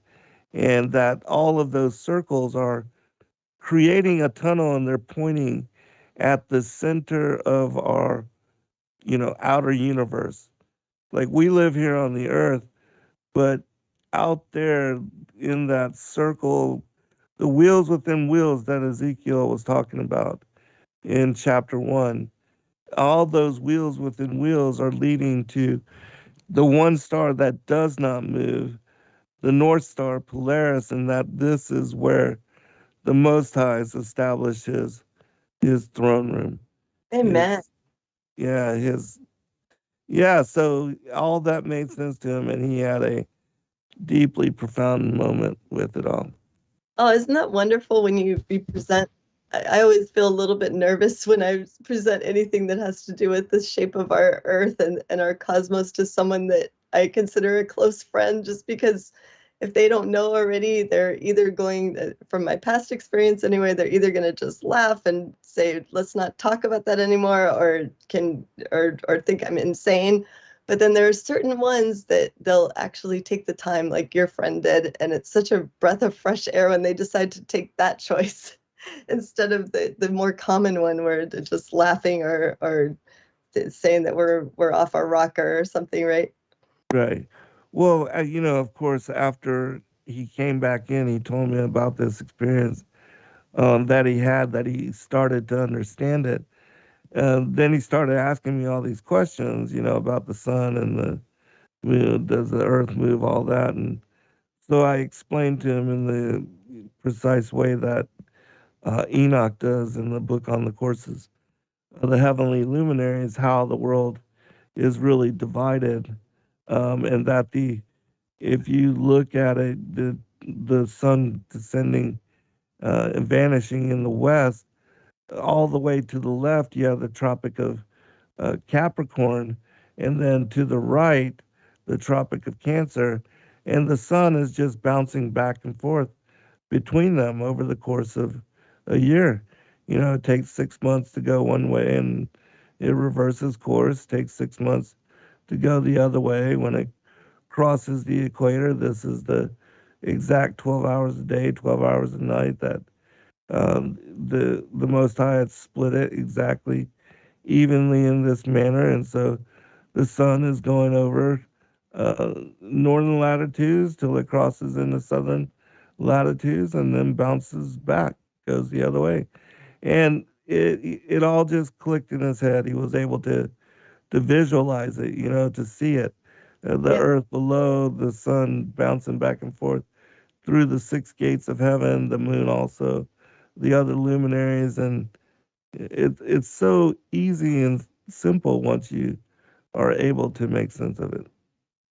and that all of those circles are creating a tunnel, and they're pointing at the center of our outer universe. Like, we live here on the earth, but out there in that circle, the wheels within wheels that Ezekiel was talking about in chapter 1, all those wheels within wheels are leading to the one star that does not move, the North Star, Polaris, and that this is where the Most High has established his throne room. Amen. His yeah, his yeah. So all that made sense to him, and he had a deeply profound moment with it all. Oh, isn't that wonderful when you present? I always feel a little bit nervous when I present anything that has to do with the shape of our Earth and our cosmos to someone that I consider a close friend, just because if they don't know already, they're either going, from my past experience anyway, they're either going to just laugh and say, let's not talk about that anymore, or think I'm insane. But then there are certain ones that they'll actually take the time, like your friend did, and it's such a breath of fresh air when they decide to take that choice instead of the more common one where they're just laughing or saying that we're off our rocker or something, right? Right. Well, of course, after he came back in, he told me about this experience, that he had, that he started to understand it. Then he started asking me all these questions, about the sun and does the earth move, all that. And So I explained to him in the precise way that Enoch does in the book on the courses of the heavenly luminaries, how the world is really divided, and that if you look at it, the sun descending and vanishing in the west, all the way to the left, you have the Tropic of Capricorn, and then to the right, the Tropic of Cancer, and the sun is just bouncing back and forth between them over the course of a year. It takes 6 months to go one way and it reverses course, takes 6 months to go the other way. When it crosses the equator, this is the exact 12 hours a day, 12 hours a night that the Most High had split it exactly evenly in this manner. And so the sun is going over northern latitudes till it crosses into southern latitudes and then bounces back, goes the other way. And it all just clicked in his head. He was able to visualize it, to see it. The Yeah. earth below, the sun bouncing back and forth through the six gates of heaven, the moon also, the other luminaries. And it's so easy and simple once you are able to make sense of it.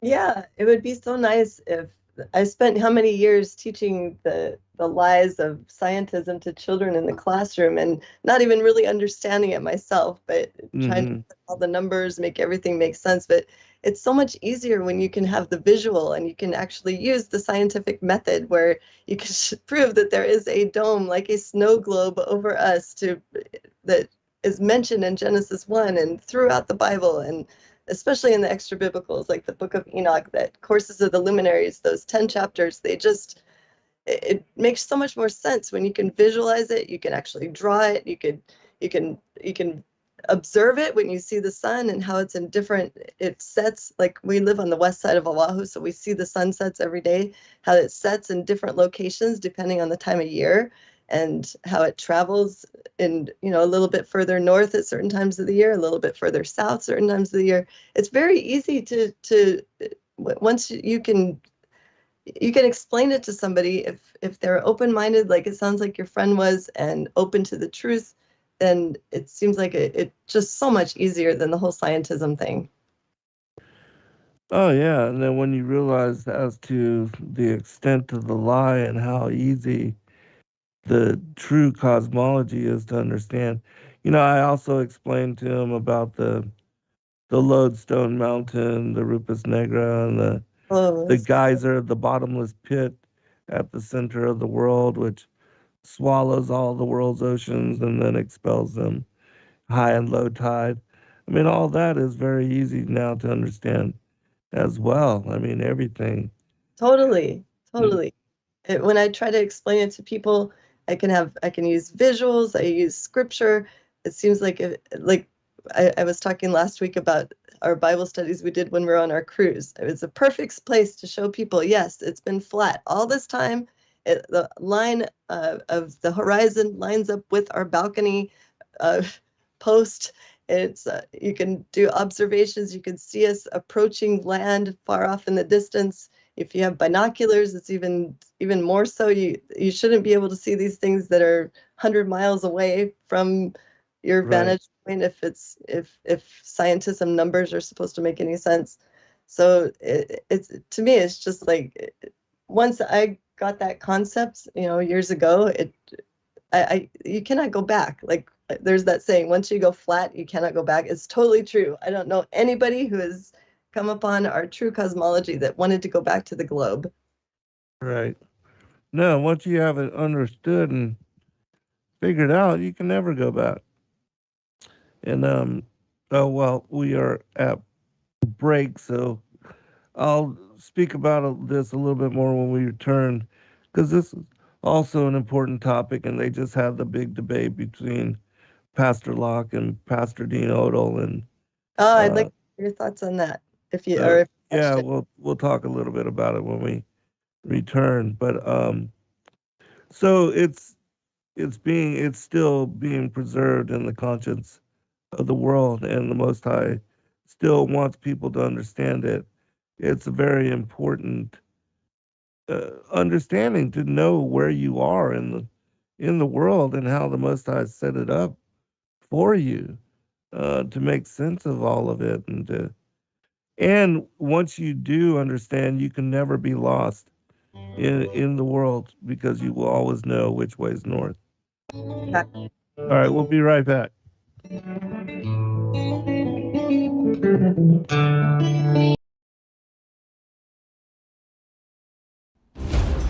Yeah, it would be so nice if I spent how many years teaching the lies of scientism to children in the classroom and not even really understanding it myself, but trying to Mm-hmm. put all the numbers, make everything make sense. But it's so much easier when you can have the visual and you can actually use the scientific method where you can prove that there is a dome like a snow globe over us that is mentioned in Genesis 1 and throughout the Bible, and especially in the extra biblicals like the book of Enoch, that courses of the luminaries, those 10 chapters, it makes so much more sense when you can visualize it. You can actually draw it. You can observe it when you see the sun and how it sets. Like, we live on the west side of Oahu, so we see the sunsets every day, how it sets in different locations depending on the time of year, and how it travels in, a little bit further north at certain times of the year, a little bit further south certain times of the year. It's very easy to once you can explain it to somebody, if they're open-minded, like it sounds like your friend was, and open to the truth, then it seems like it's just so much easier than the whole scientism thing. Oh yeah, and then when you realize as to the extent of the lie and how easy the true cosmology is to understand. I also explained to him about the lodestone mountain, the Rupus Negra, and Oh, the geyser, the bottomless pit at the center of the world, which swallows all the world's oceans and then expels them high and low tide. I mean, all that is very easy now to understand as well. I mean, everything. totally, totally. When I try to explain it to people, I can use visuals, I use scripture. It seems like I was talking last week about our Bible studies we did when we were on our cruise. It was a perfect place to show people, yes, it's been flat all this time. The line of the horizon lines up with our balcony uh, post. You can do observations. You can see us approaching land far off in the distance. If you have binoculars, it's even more so. You shouldn't be able to see these things that are 100 miles away from your Right. vantage point if scientism numbers are supposed to make any sense. So it's, to me, it's just like, once I got that concept, years ago, you cannot go back. Like, there's that saying, once you go flat, you cannot go back. It's totally true. I don't know anybody who has come upon our true cosmology that wanted to go back to the globe. Right. No, once you have it understood and figured out, you can never go back. And oh well, we are at break, so I'll speak about this a little bit more when we return, because this is also an important topic, and they just had the big debate between Pastor Locke and Pastor Dean Odell, and Oh, I'd uh, like your thoughts on that, if you so if you yeah, watched it. we'll talk a little bit about it when we return. But so it's still being preserved in the conscience of the world, and the Most High still wants people to understand it. It's very important understanding to know where you are in the world and how the Most High set it up for you, to make sense of all of it, and once you do understand, you can never be lost in the world because you will always know which way is north. Exactly. All right, we'll be right back.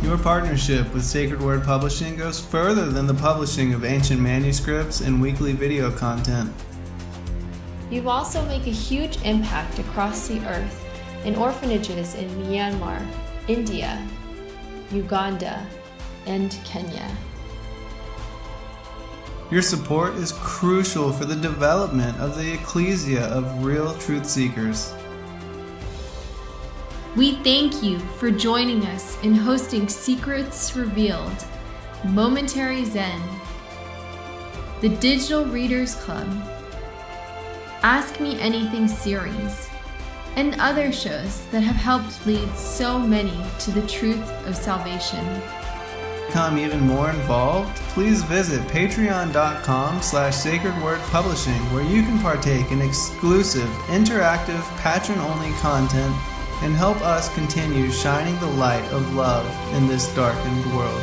Your partnership with Sacred Word Publishing goes further than the publishing of ancient manuscripts and weekly video content. You also make a huge impact across the earth in orphanages in Myanmar, India, Uganda, and Kenya. Your support is crucial for the development of the ecclesia of real truth seekers. We thank you for joining us in hosting Secrets Revealed, Momentary Zen, the Digital Readers Club, Ask Me Anything series, and other shows that have helped lead so many to the truth of salvation. To become even more involved, please visit patreon.com/sacredwordpublishing, where you can partake in exclusive, interactive, patron-only content and help us continue shining the light of love in this darkened world.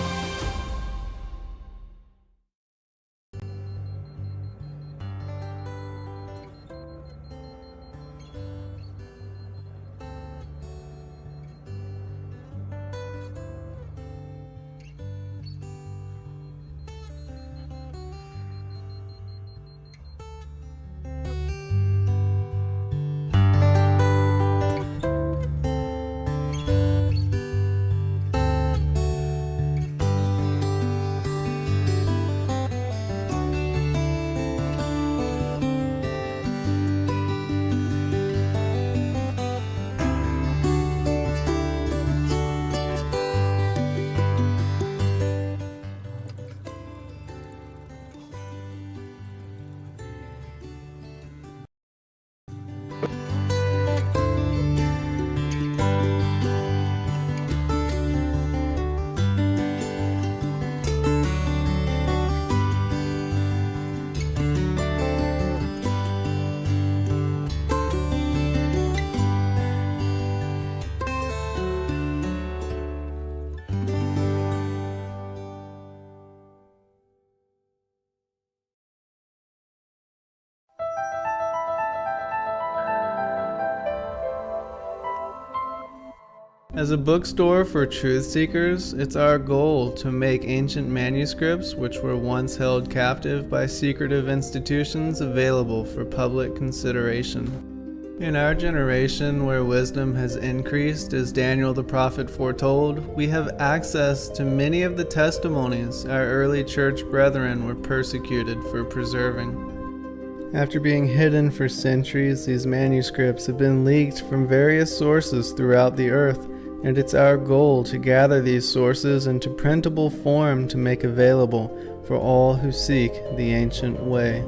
As a bookstore for truth seekers, it's our goal to make ancient manuscripts which were once held captive by secretive institutions available for public consideration. In our generation, where wisdom has increased as Daniel the prophet foretold, we have access to many of the testimonies our early church brethren were persecuted for preserving. After being hidden for centuries, these manuscripts have been leaked from various sources throughout the earth, and it's our goal to gather these sources into printable form to make available for all who seek the ancient way.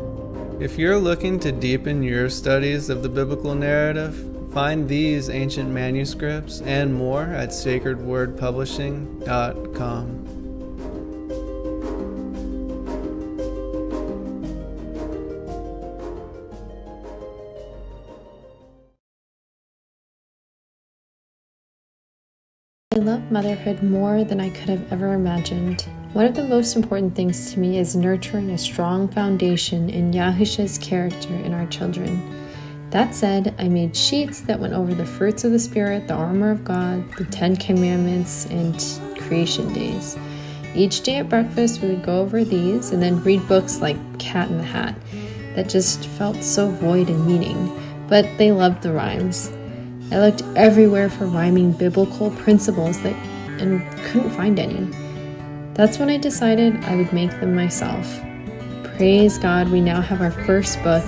If you're looking to deepen your studies of the biblical narrative, find these ancient manuscripts and more at sacredwordpublishing.com. I love motherhood more than I could have ever imagined. One of the most important things to me is nurturing a strong foundation in Yahusha's character in our children. That said, I made sheets that went over the fruits of the Spirit, the armor of God, the 10 Commandments, and creation days. Each day at breakfast, we would go over these and then read books like Cat in the Hat that just felt so void in meaning, but they loved the rhymes. I looked everywhere for rhyming biblical principles and couldn't find any. That's when I decided I would make them myself. Praise God, we now have our first book,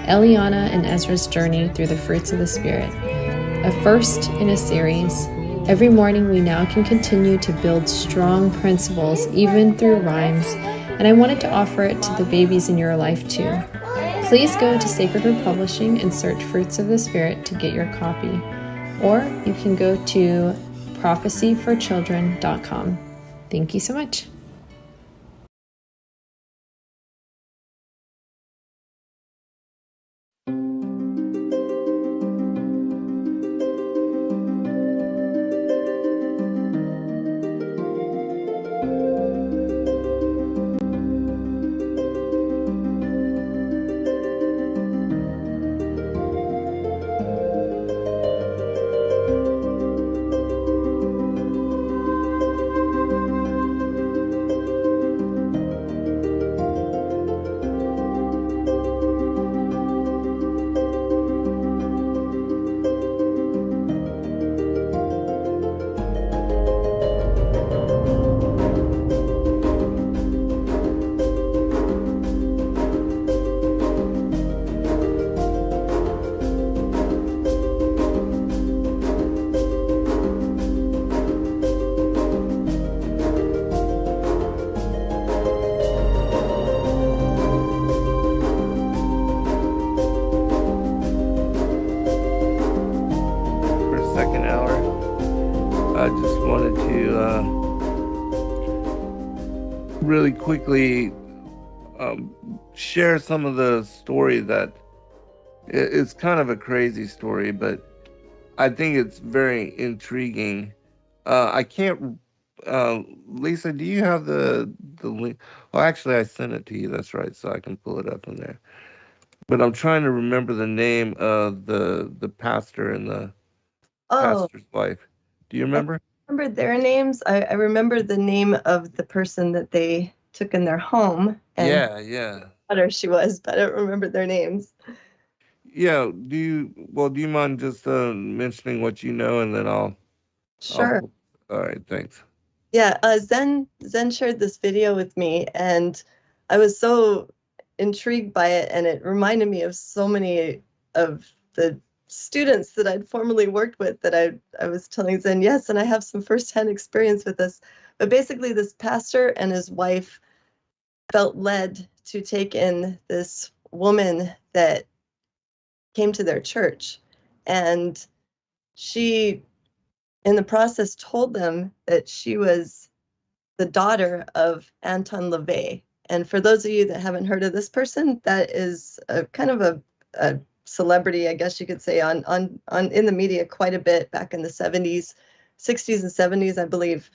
Eliana and Ezra's Journey Through the Fruits of the Spirit, a first in a series. Every morning we now can continue to build strong principles even through rhymes, and I wanted to offer it to the babies in your life too. Please go to Sacred Word Publishing and search Fruits of the Spirit to get your copy. Or you can go to prophecyforchildren.com. Thank you so much. I just wanted to really quickly share some of the story that it's kind of a crazy story, but I think it's very intriguing. I can't, Lisa, do you have the link? Well, actually, I sent it to you. That's right, so I can pull it up in there. But I'm trying to remember the name of the pastor and the pastor's wife. Do you remember? I remember their names. I remember the name of the person that they took in their home. And Yeah. daughter she was, but I don't remember their names. Yeah. Do you mind just mentioning what you know, and then I'll. Sure. All right. Thanks. Yeah. Zen shared this video with me, and I was so intrigued by it, and it reminded me of so many of the students that I'd formerly worked with that I was telling Zen, yes, and I have some firsthand experience with this. But basically, this pastor and his wife felt led to take in this woman that came to their church. And she, in the process, told them that she was the daughter of Anton LaVey. And for those of you that haven't heard of this person, that is a kind of a celebrity, I guess you could say, on in the media quite a bit back in the 60s and 70s, I believe,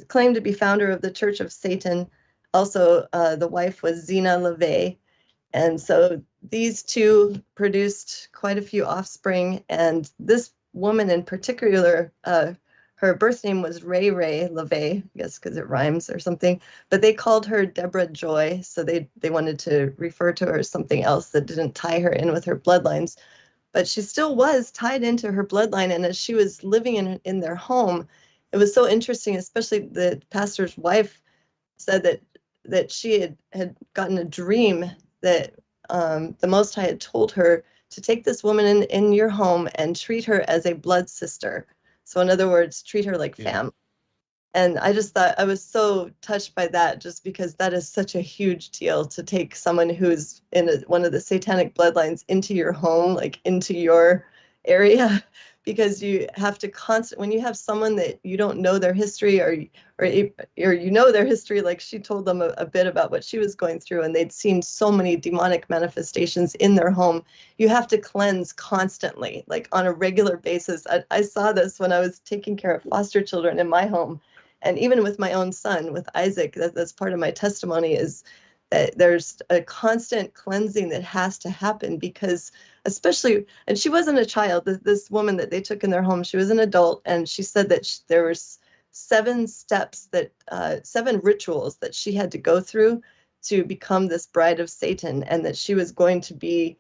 claimed to be founder of the Church of Satan. Also, the wife was Zena LaVey. And so these two produced quite a few offspring. And this woman in particular, her birth name was Ray LaVey, I guess because it rhymes or something. But they called her Deborah Joy. So they wanted to refer to her as something else that didn't tie her in with her bloodlines. But she still was tied into her bloodline. And as she was living in their home, it was so interesting, especially the pastor's wife said that she had gotten a dream that the Most High had told her to take this woman in your home and treat her as a blood sister. So in other words, treat her like family. And I just thought, I was so touched by that, just because that is such a huge deal, to take someone who's in one of the satanic bloodlines into your home, like into your area, because you have to when you have someone that you don't know their history, or you know their history, like she told them a bit about what she was going through, and they'd seen so many demonic manifestations in their home. You have to cleanse constantly, like on a regular basis. I saw this when I was taking care of foster children in my home. And even with my own son, with Isaac, that's part of my testimony, is that there's a constant cleansing that has to happen, because especially, and she wasn't a child, this woman that they took in their home, she was an adult, and she said that there was 7 steps, 7 rituals that she had to go through to become this bride of Satan, and that she was going to be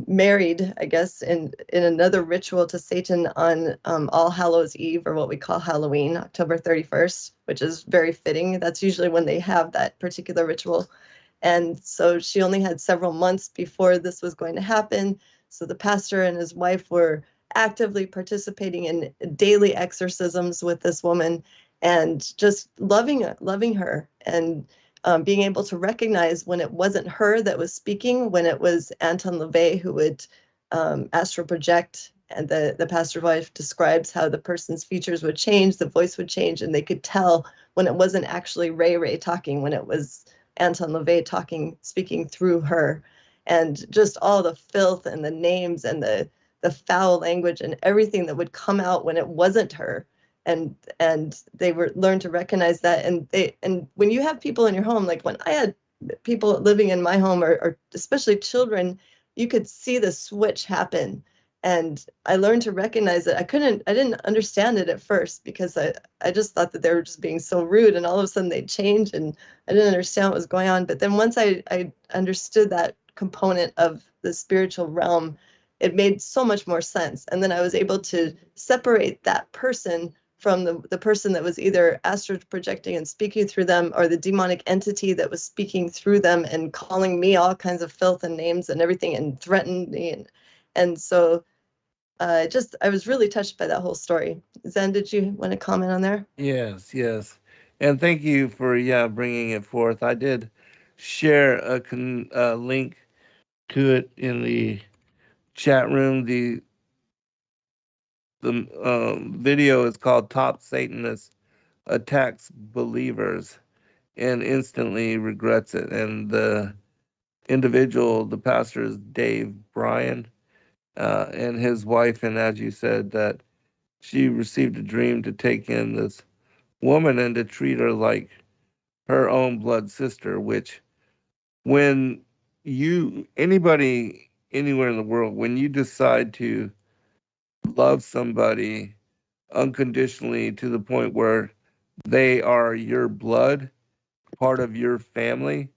married, I guess, in another ritual to Satan on All Hallows Eve, or what we call Halloween, October 31st, which is very fitting. That's usually when they have that particular ritual. And so she only had several months before this was going to happen. So the pastor and his wife were actively participating in daily exorcisms with this woman, and just loving her, and being able to recognize when it wasn't her that was speaking, when it was Anton LaVey who would astral project and the pastor's wife describes how the person's features would change, the voice would change, and they could tell when it wasn't actually Ray talking, when it was Anton LaVey talking, speaking through her, and just all the filth and the names and the foul language and everything that would come out when it wasn't her. And they were learned to recognize that. And when you have people in your home, like when I had people living in my home, or especially children, you could see the switch happen. And I learned to recognize it. I didn't understand it at first, because I just thought that they were just being so rude, and all of a sudden they'd change, and I didn't understand what was going on. But then once I understood that component of the spiritual realm, it made so much more sense. And then I was able to separate that person from the person that was either astral projecting and speaking through them, or the demonic entity that was speaking through them and calling me all kinds of filth and names and everything, and threatened me. And so I was really touched by that whole story. Zen, did you want to comment on there? Yes. And thank you for bringing it forth. I did share a link to it in the chat room. The video is called "Top Satanist Attacks Believers and Instantly Regrets It," and the individual, the pastor, is Dave Bryan, and his wife. And as you said, that she received a dream to take in this woman and to treat her like her own blood sister, which when anybody anywhere in the world, when you decide to love somebody unconditionally to the point where they are your blood, part of your family,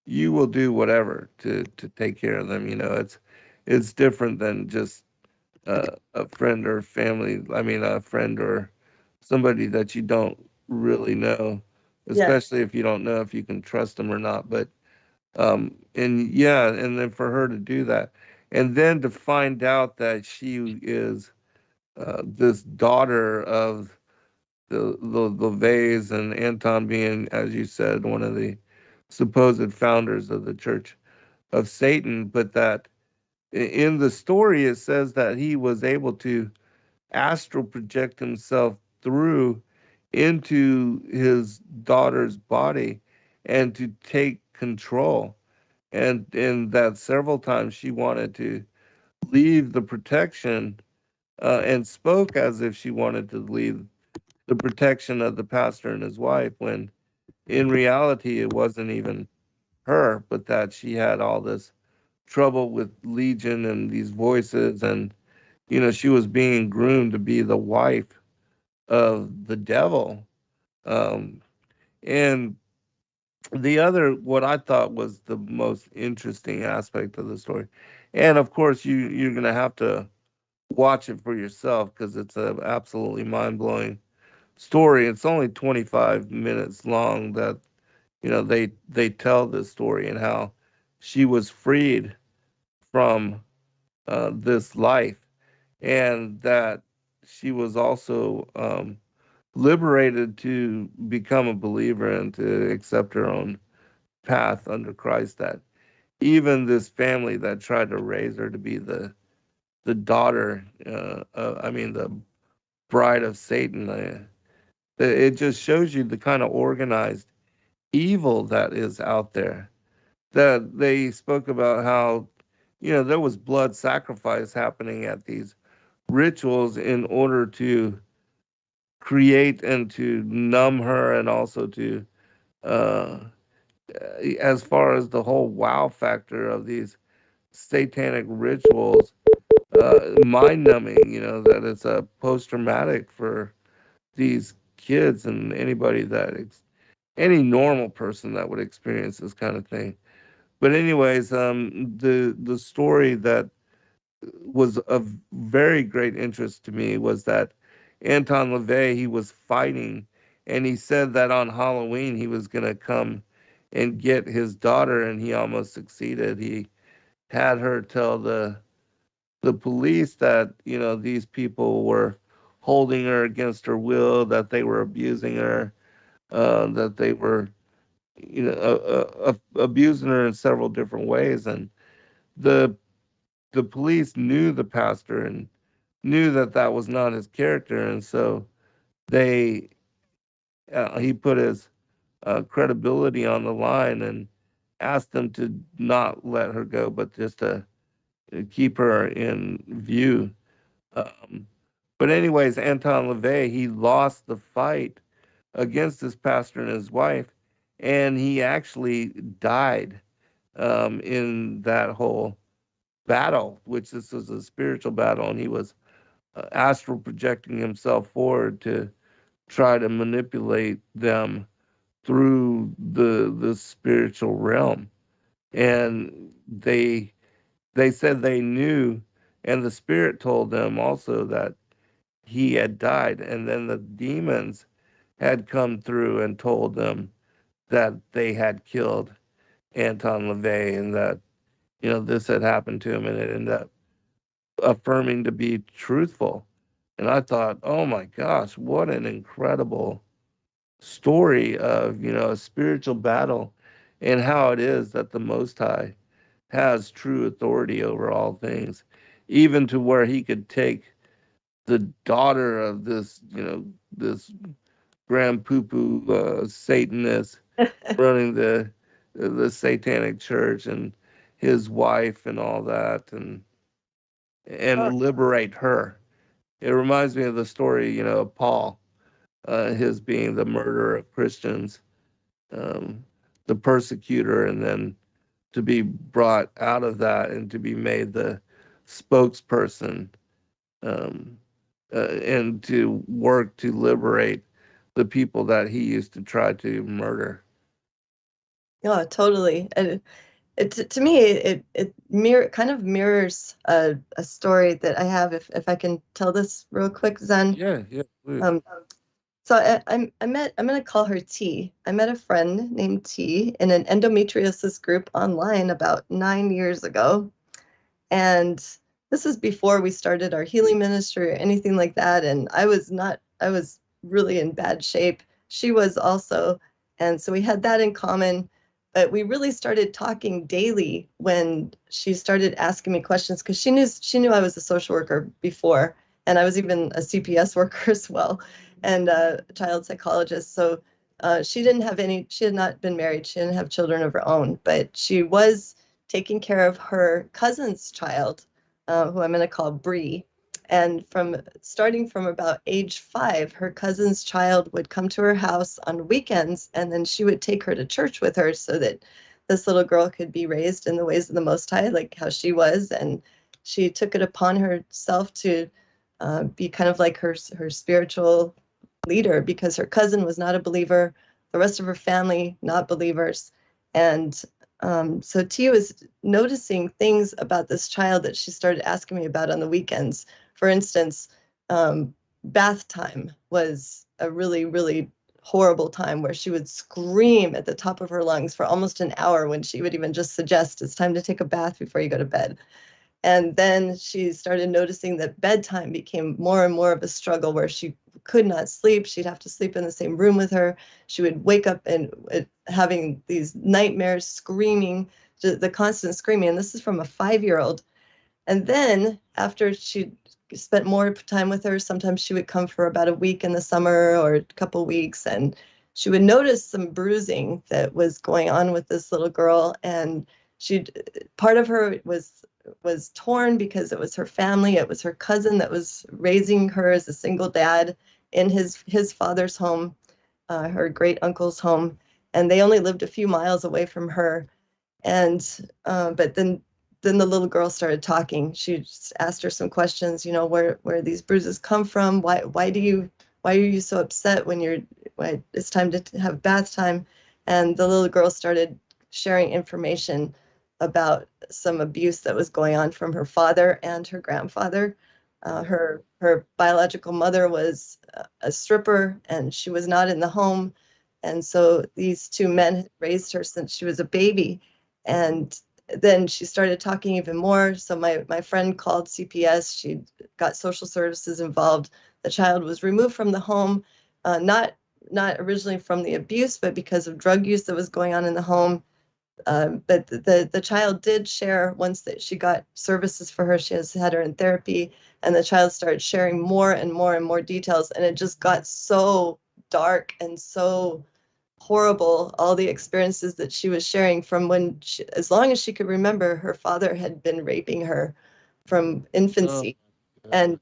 you will do whatever to take care of them. It's different than just a friend or family. I mean, a friend or somebody that you don't really know, especially if you don't know if you can trust them or not. But and then for her to do that, and then to find out that she is this daughter of the LaVeys, and Anton being, as you said, one of the supposed founders of the Church of Satan, but that in the story it says that he was able to astral project himself through into his daughter's body and to take control, and that several times she wanted to leave the protection and spoke as if she wanted to leave the protection of the pastor and his wife, when in reality it wasn't even her, but that she had all this trouble with Legion and these voices, and she was being groomed to be the wife of the devil. And the other, what I thought was the most interesting aspect of the story, and of course you're gonna have to watch it for yourself because it's an absolutely mind-blowing story. It's only 25 minutes long that they tell this story, and how she was freed from this life, and that she was also liberated to become a believer and to accept her own path under Christ. That even this family that tried to raise her to be the daughter, the bride of Satan, it just shows you the kind of organized evil that is out there. That they spoke about how there was blood sacrifice happening at these rituals in order to create and to numb her, and also to as far as the whole wow factor of these satanic rituals, mind numbing, that it's a post-traumatic for these kids and anybody any normal person that would experience this kind of thing. But anyways, the story that was of very great interest to me was that Anton LaVey, he was fighting, and he said that on Halloween he was going to come and get his daughter, and he almost succeeded. He had her tell the police that these people were holding her against her will, that they were abusing her, that they were abusing her in several different ways. And the police knew the pastor and knew that that was not his character, and so he put his credibility on the line and asked them to not let her go, but just to keep her in view. But anyways, Anton LaVey, he lost the fight against his pastor and his wife, and he actually died in that whole battle, which this was a spiritual battle, and he was astral projecting himself forward to try to manipulate them through the spiritual realm. And they said they knew, and the spirit told them also that he had died, and then the demons had come through and told them that they had killed Anton LaVey, and that this had happened to him, and it ended up affirming to be truthful. And I thought, oh my gosh, what an incredible story of a spiritual battle, and how it is that the Most High has true authority over all things, even to where he could take the daughter of this this grand poo-poo Satanist running the Satanic church, and his wife and all that, and liberate her. It reminds me of the story, of Paul, his being the murderer of Christians, the persecutor, and then to be brought out of that and to be made the spokesperson, and to work to liberate the people that he used to try to murder. Yeah, totally. And to me, it kind of mirrors a story that I have. If I can tell this real quick, Zen. Yeah, please. So I'm gonna call her T. I met a friend named T in an endometriosis group online about 9 years ago, and this is before we started our healing ministry or anything like that. And I was really in bad shape. She was also, and so we had that in common. But we really started talking daily when she started asking me questions, because she knew I was a social worker before, and I was even a CPS worker as well, and a child psychologist. So she had not been married. She didn't have children of her own, but she was taking care of her cousin's child, who I'm going to call Bree. And starting from about age 5, her cousin's child would come to her house on weekends, and then she would take her to church with her so that this little girl could be raised in the ways of the Most High, like how she was. And she took it upon herself to be kind of like her spiritual leader, because her cousin was not a believer, the rest of her family not believers. And so T was noticing things about this child that she started asking me about on the weekends. For instance, bath time was a really, really horrible time where she would scream at the top of her lungs for almost an hour when she would even just suggest it's time to take a bath before you go to bed. And then she started noticing that bedtime became more and more of a struggle, where she could not sleep. She'd have to sleep in the same room with her. She would wake up and having these nightmares, screaming, the constant screaming. And this is from a 5-year-old. And then after she spent more time with her, sometimes she would come for about a week in the summer or a couple weeks, and she would notice some bruising that was going on with this little girl. And part of her was torn because it was her family. It was her cousin that was raising her as a single dad in his father's home, her great uncle's home, and they only lived a few miles away from her. And but then the little girl started talking. She just asked her some questions, where these bruises come from. Why are you so upset when it's time to have bath time? And the little girl started sharing information about some abuse that was going on from her father and her grandfather. Her biological mother was a stripper, and she was not in the home. And so these two men had raised her since she was a baby. And then she started talking even more. So my friend called CPS. She got social services involved. The child was removed from the home, not originally from the abuse, but because of drug use that was going on in the home. But the child did share once that she got services for her. She has had her in therapy, and the child started sharing more and more and more details, and it just got so dark and so horrible, all the experiences that she was sharing from when as long as she could remember, her father had been raping her from infancy. And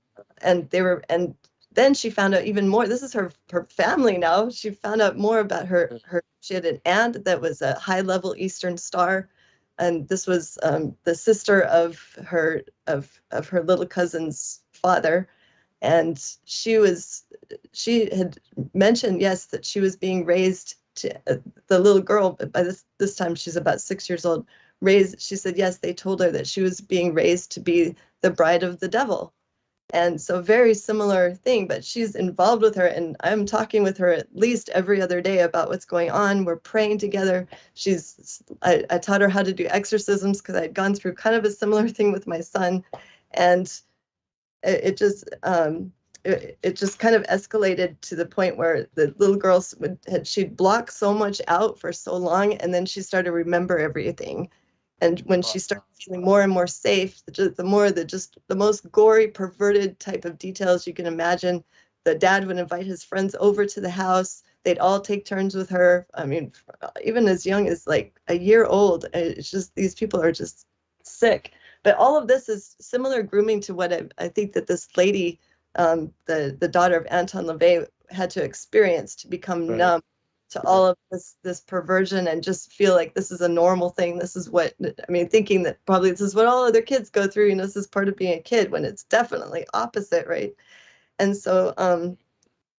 then she found out even more. This is her family now. She found out more about her she had an aunt that was a high-level Eastern Star, and this was the sister of her little cousin's father. And she had mentioned, yes, that she was being raised to the little girl. By this time she's about 6 years old. She said, yes, they told her that she was being raised to be the bride of the devil. And so very similar thing, but she's involved with her, and I'm talking with her at least every other day about what's going on. We're praying together. I taught her how to do exorcisms because I'd gone through kind of a similar thing with my son, and it just kind of escalated to the point where the little girl she'd blocked so much out for so long, and then she started to remember everything. And when she started feeling more and more safe, the most gory, perverted type of details you can imagine. The dad would invite his friends over to the house. They'd all take turns with her. I mean, even as young as like a year old. It's just, these people are just sick. But all of this is similar grooming to what I think that this lady, the daughter of Anton LaVey, had to experience to become numb to all of this perversion and just feel like this is a normal thing. This is what, I mean, thinking that probably this is what all other kids go through, this is part of being a kid, when it's definitely opposite, right? And so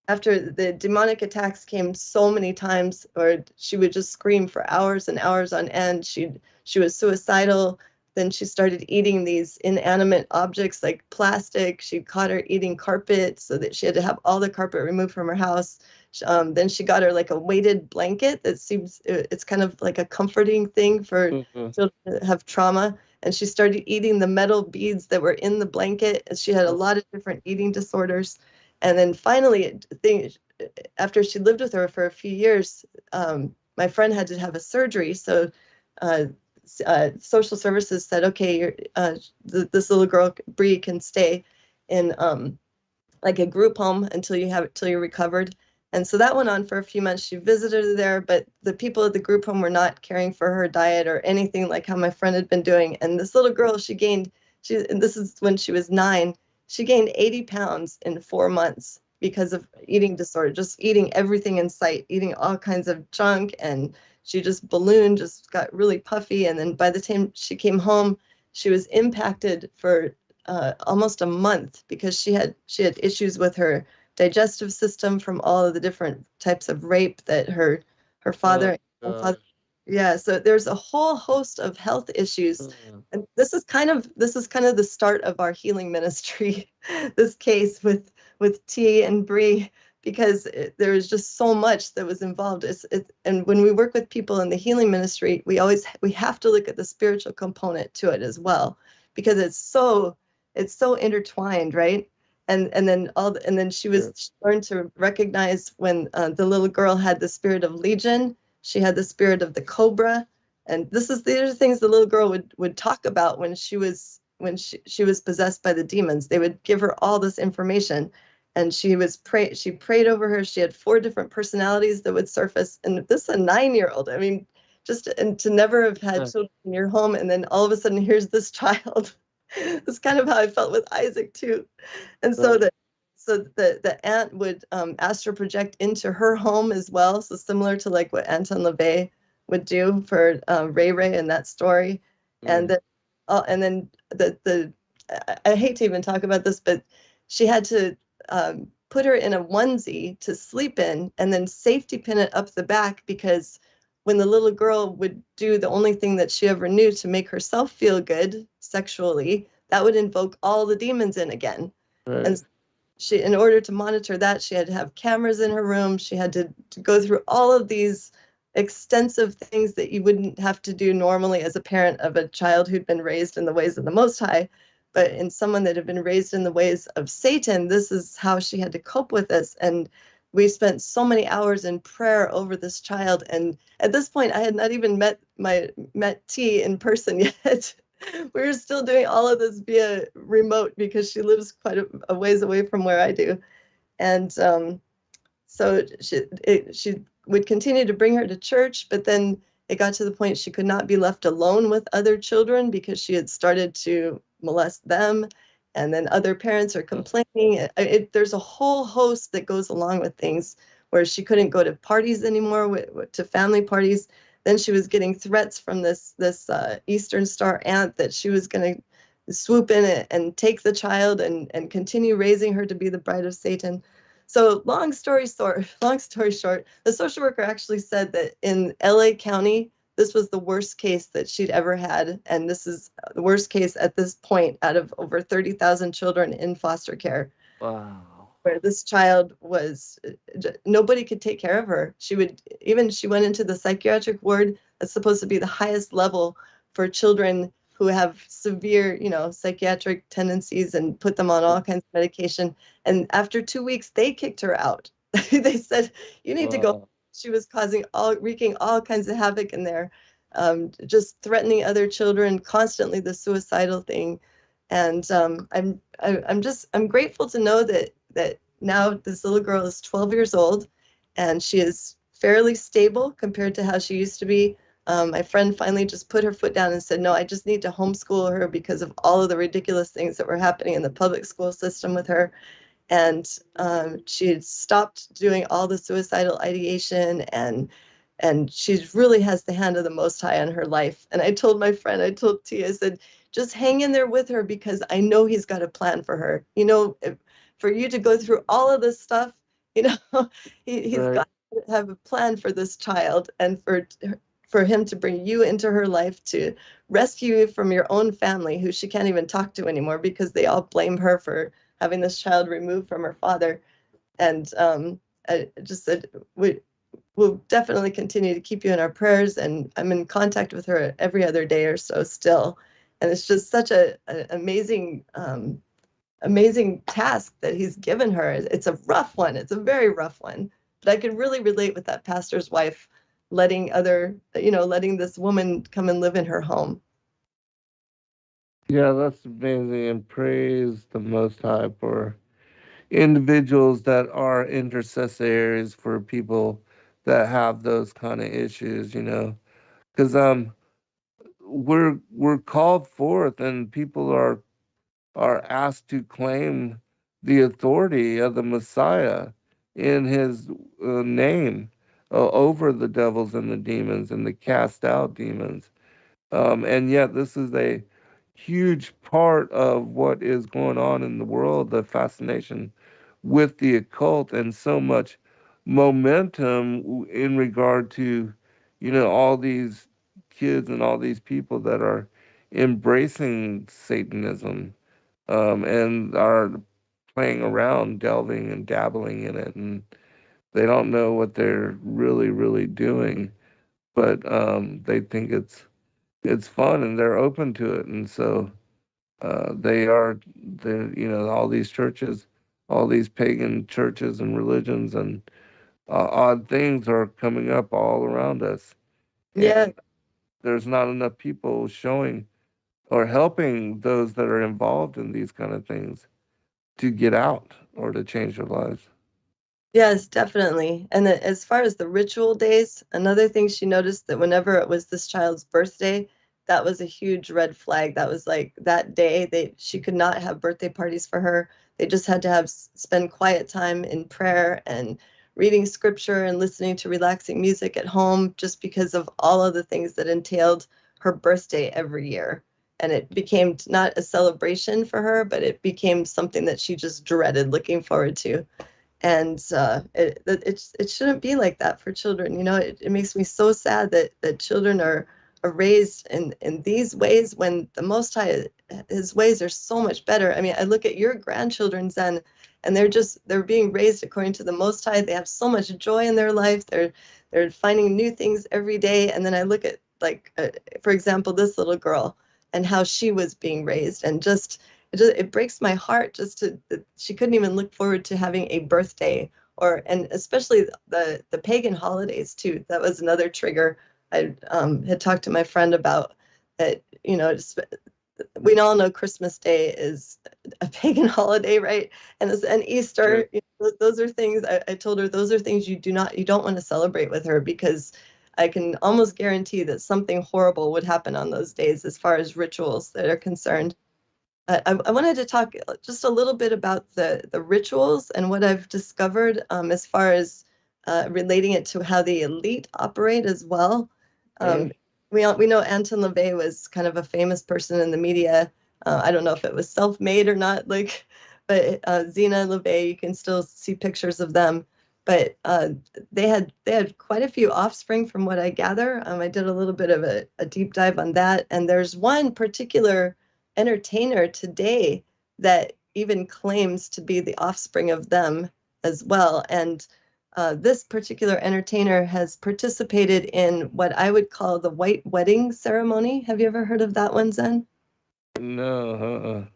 after the demonic attacks came so many times, or she would just scream for hours and hours on end. She was suicidal. Then she started eating these inanimate objects like plastic. She caught her eating carpet, so that she had to have all the carpet removed from her house. Then she got her like a weighted blanket that seems, it's kind of like a comforting thing for children that have trauma. And she started eating the metal beads that were in the blanket. And she had a lot of different eating disorders. And then finally, after she lived with her for a few years, my friend had to have a surgery. So social services said, okay, this little girl, Bree, can stay in like a group home until you're recovered. And so that went on for a few months. She visited her there, but the people at the group home were not caring for her diet or anything like how my friend had been doing. And this little girl, and this is when she was 9, she gained 80 pounds in 4 months because of eating disorder, just eating everything in sight, eating all kinds of junk. And she just ballooned, just got really puffy. And then by the time she came home, she was impacted for almost a month because she had issues with her digestive system from all of the different types of rape that her father and father. Yeah, so there's a whole host of health issues, and this is kind of the start of our healing ministry. This case with T and Bree, because there was just so much that was involved. And when we work with people in the healing ministry, we have to look at the spiritual component to it as well, because it's so intertwined, right? And then she learned to recognize when the little girl had the spirit of legion. She had the spirit of the cobra, and these are the things the little girl would talk about when she was possessed by the demons. They would give her all this information, and she prayed over her. She had 4 different personalities that would surface, and this is a 9-year-old. I mean, and to never have had children in your home, and then all of a sudden here's this child. That's kind of how I felt with Isaac too. And so the aunt would astral project into her home as well. So similar to like what Anton LaVey would do for Ray Ray in that story. And then I hate to even talk about this, but she had to put her in a onesie to sleep in and then safety pin it up the back, because when the little girl would do the only thing that she ever knew to make herself feel good sexually, that would invoke all the demons in again. Right. And she, in order to monitor that, she had to have cameras in her room. She had to go through all of these extensive things that you wouldn't have to do normally as a parent of a child who'd been raised in the ways of the Most High. But in someone that had been raised in the ways of Satan, this is how she had to cope with this. And we spent so many hours in prayer over this child. And at this point, I had not even met T in person yet. We were still doing all of this via remote because she lives quite a ways away from where I do. And so she would continue to bring her to church, but then it got to the point she could not be left alone with other children because she had started to molest them. And then other parents are complaining. There's a whole host that goes along with things where she couldn't go to parties anymore, to family parties. Then she was getting threats from this Eastern Star aunt that she was going to swoop in and take the child and continue raising her to be the bride of Satan. So long story short, the social worker actually said that in LA County, this was the worst case that she'd ever had. And this is the worst case at this point out of over 30,000 children in foster care. Wow. Where this child was, nobody could take care of her. She went into the psychiatric ward. That's supposed to be the highest level for children who have severe, psychiatric tendencies, and put them on all kinds of medication. And after 2 weeks, they kicked her out. They said, you need to go. She was wreaking all kinds of havoc in there, just threatening other children, constantly the suicidal thing. And I'm grateful to know that now this little girl is 12 years old and she is fairly stable compared to how she used to be. My friend finally just put her foot down and said, no, I just need to homeschool her because of all of the ridiculous things that were happening in the public school system with her. And she had stopped doing all the suicidal ideation, and she really has the hand of the Most High on her life. And I told my friend, I told T, I said, just hang in there with her because I know he's got a plan for her. For you to go through all of this stuff, he's Right. got to have a plan for this child, and for him to bring you into her life to rescue you from your own family, who she can't even talk to anymore because they all blame her for having this child removed from her father. And I just said, we'll definitely continue to keep you in our prayers. And I'm in contact with her every other day or so still. And it's just such an amazing task that he's given her. It's a rough one. It's a very rough one. But I could really relate with that pastor's wife letting this woman come and live in her home. Yeah, that's amazing. And praise the Most High for individuals that are intercessors for people that have those kind of issues, because we're called forth and people are asked to claim the authority of the Messiah in his name over the devils and the demons and to cast out demons. And yet this is a huge part of what is going on in the world, the fascination with the occult, and so much momentum in regard to, all these kids and all these people that are embracing Satanism, and are playing around, delving and dabbling in it, and they don't know what they're really, really doing, but they think it's fun and they're open to it, and so all these churches, all these pagan churches and religions and odd things are coming up all around us. Yeah. And there's not enough people showing or helping those that are involved in these kind of things to get out or to change their lives. Yes, definitely. And as far as the ritual days, another thing she noticed that whenever it was this child's birthday, that was a huge red flag. That was like that day she could not have birthday parties for her. They just had to spend quiet time in prayer and reading scripture and listening to relaxing music at home, just because of all of the things that entailed her birthday every year. And it became not a celebration for her, but it became something that she just dreaded looking forward to. And it shouldn't be like that for children. It makes me so sad that children are raised in these ways when the Most High, his ways are so much better. I mean, I look at your grandchildren, Zen, and they're being raised according to the Most High. They have so much joy in their life. They're finding new things every day. And then I look at, for example, this little girl and how she was being raised, and it breaks my heart that she couldn't even look forward to having a birthday and especially the pagan holidays too. That was another trigger I had talked to my friend about. That, we all know Christmas Day is a pagan holiday, right? And Easter, those are things I told her, those are things you don't want to celebrate with her, because I can almost guarantee that something horrible would happen on those days as far as rituals that are concerned. I wanted to talk just a little bit about the rituals and what I've discovered as far as relating it to how the elite operate as well. We know Anton LaVey was kind of a famous person in the media. I don't know if it was self-made or not, but Zena LaVey, you can still see pictures of them. But they had quite a few offspring from what I gather. I did a little bit of a deep dive on that, and there's one particular entertainer today that even claims to be the offspring of them as well. And this particular entertainer has participated in what I would call the white wedding ceremony. Have you ever heard of that one, Zen? No.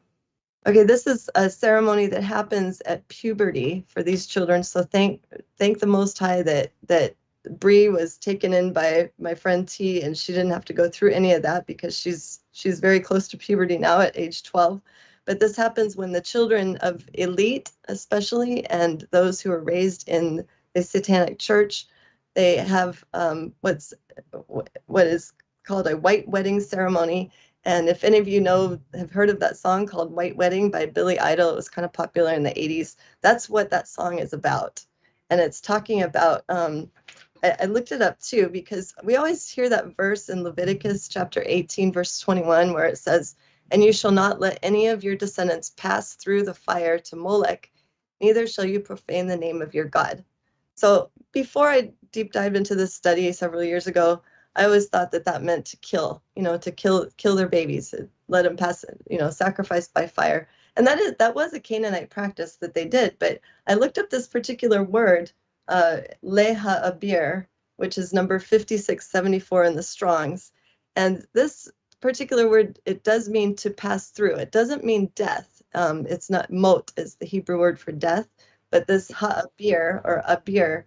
Okay, this is a ceremony that happens at puberty for these children. So thank the Most High that Bree was taken in by my friend T, and she didn't have to go through any of that, because she's very close to puberty now at age 12. But this happens when the children of elite, especially, and those who are raised in the Satanic Church, they have what is called a white wedding ceremony. And if any of you have heard of that song called White Wedding by Billy Idol, it was kind of popular in the 80s. That's what that song is about. And it's talking about, I looked it up too, because we always hear that verse in Leviticus chapter 18, verse 21, where it says, "And you shall not let any of your descendants pass through the fire to Molech, neither shall you profane the name of your God." So before I deep dived into this study several years ago, I always thought that meant to kill, to kill their babies, let them pass, sacrificed by fire. And that was a Canaanite practice that they did. But I looked up this particular word, leha abir, which is number 5674 in the Strongs. And this particular word, it does mean to pass through. It doesn't mean death. It's not mot is the Hebrew word for death, but this ha'abir or abir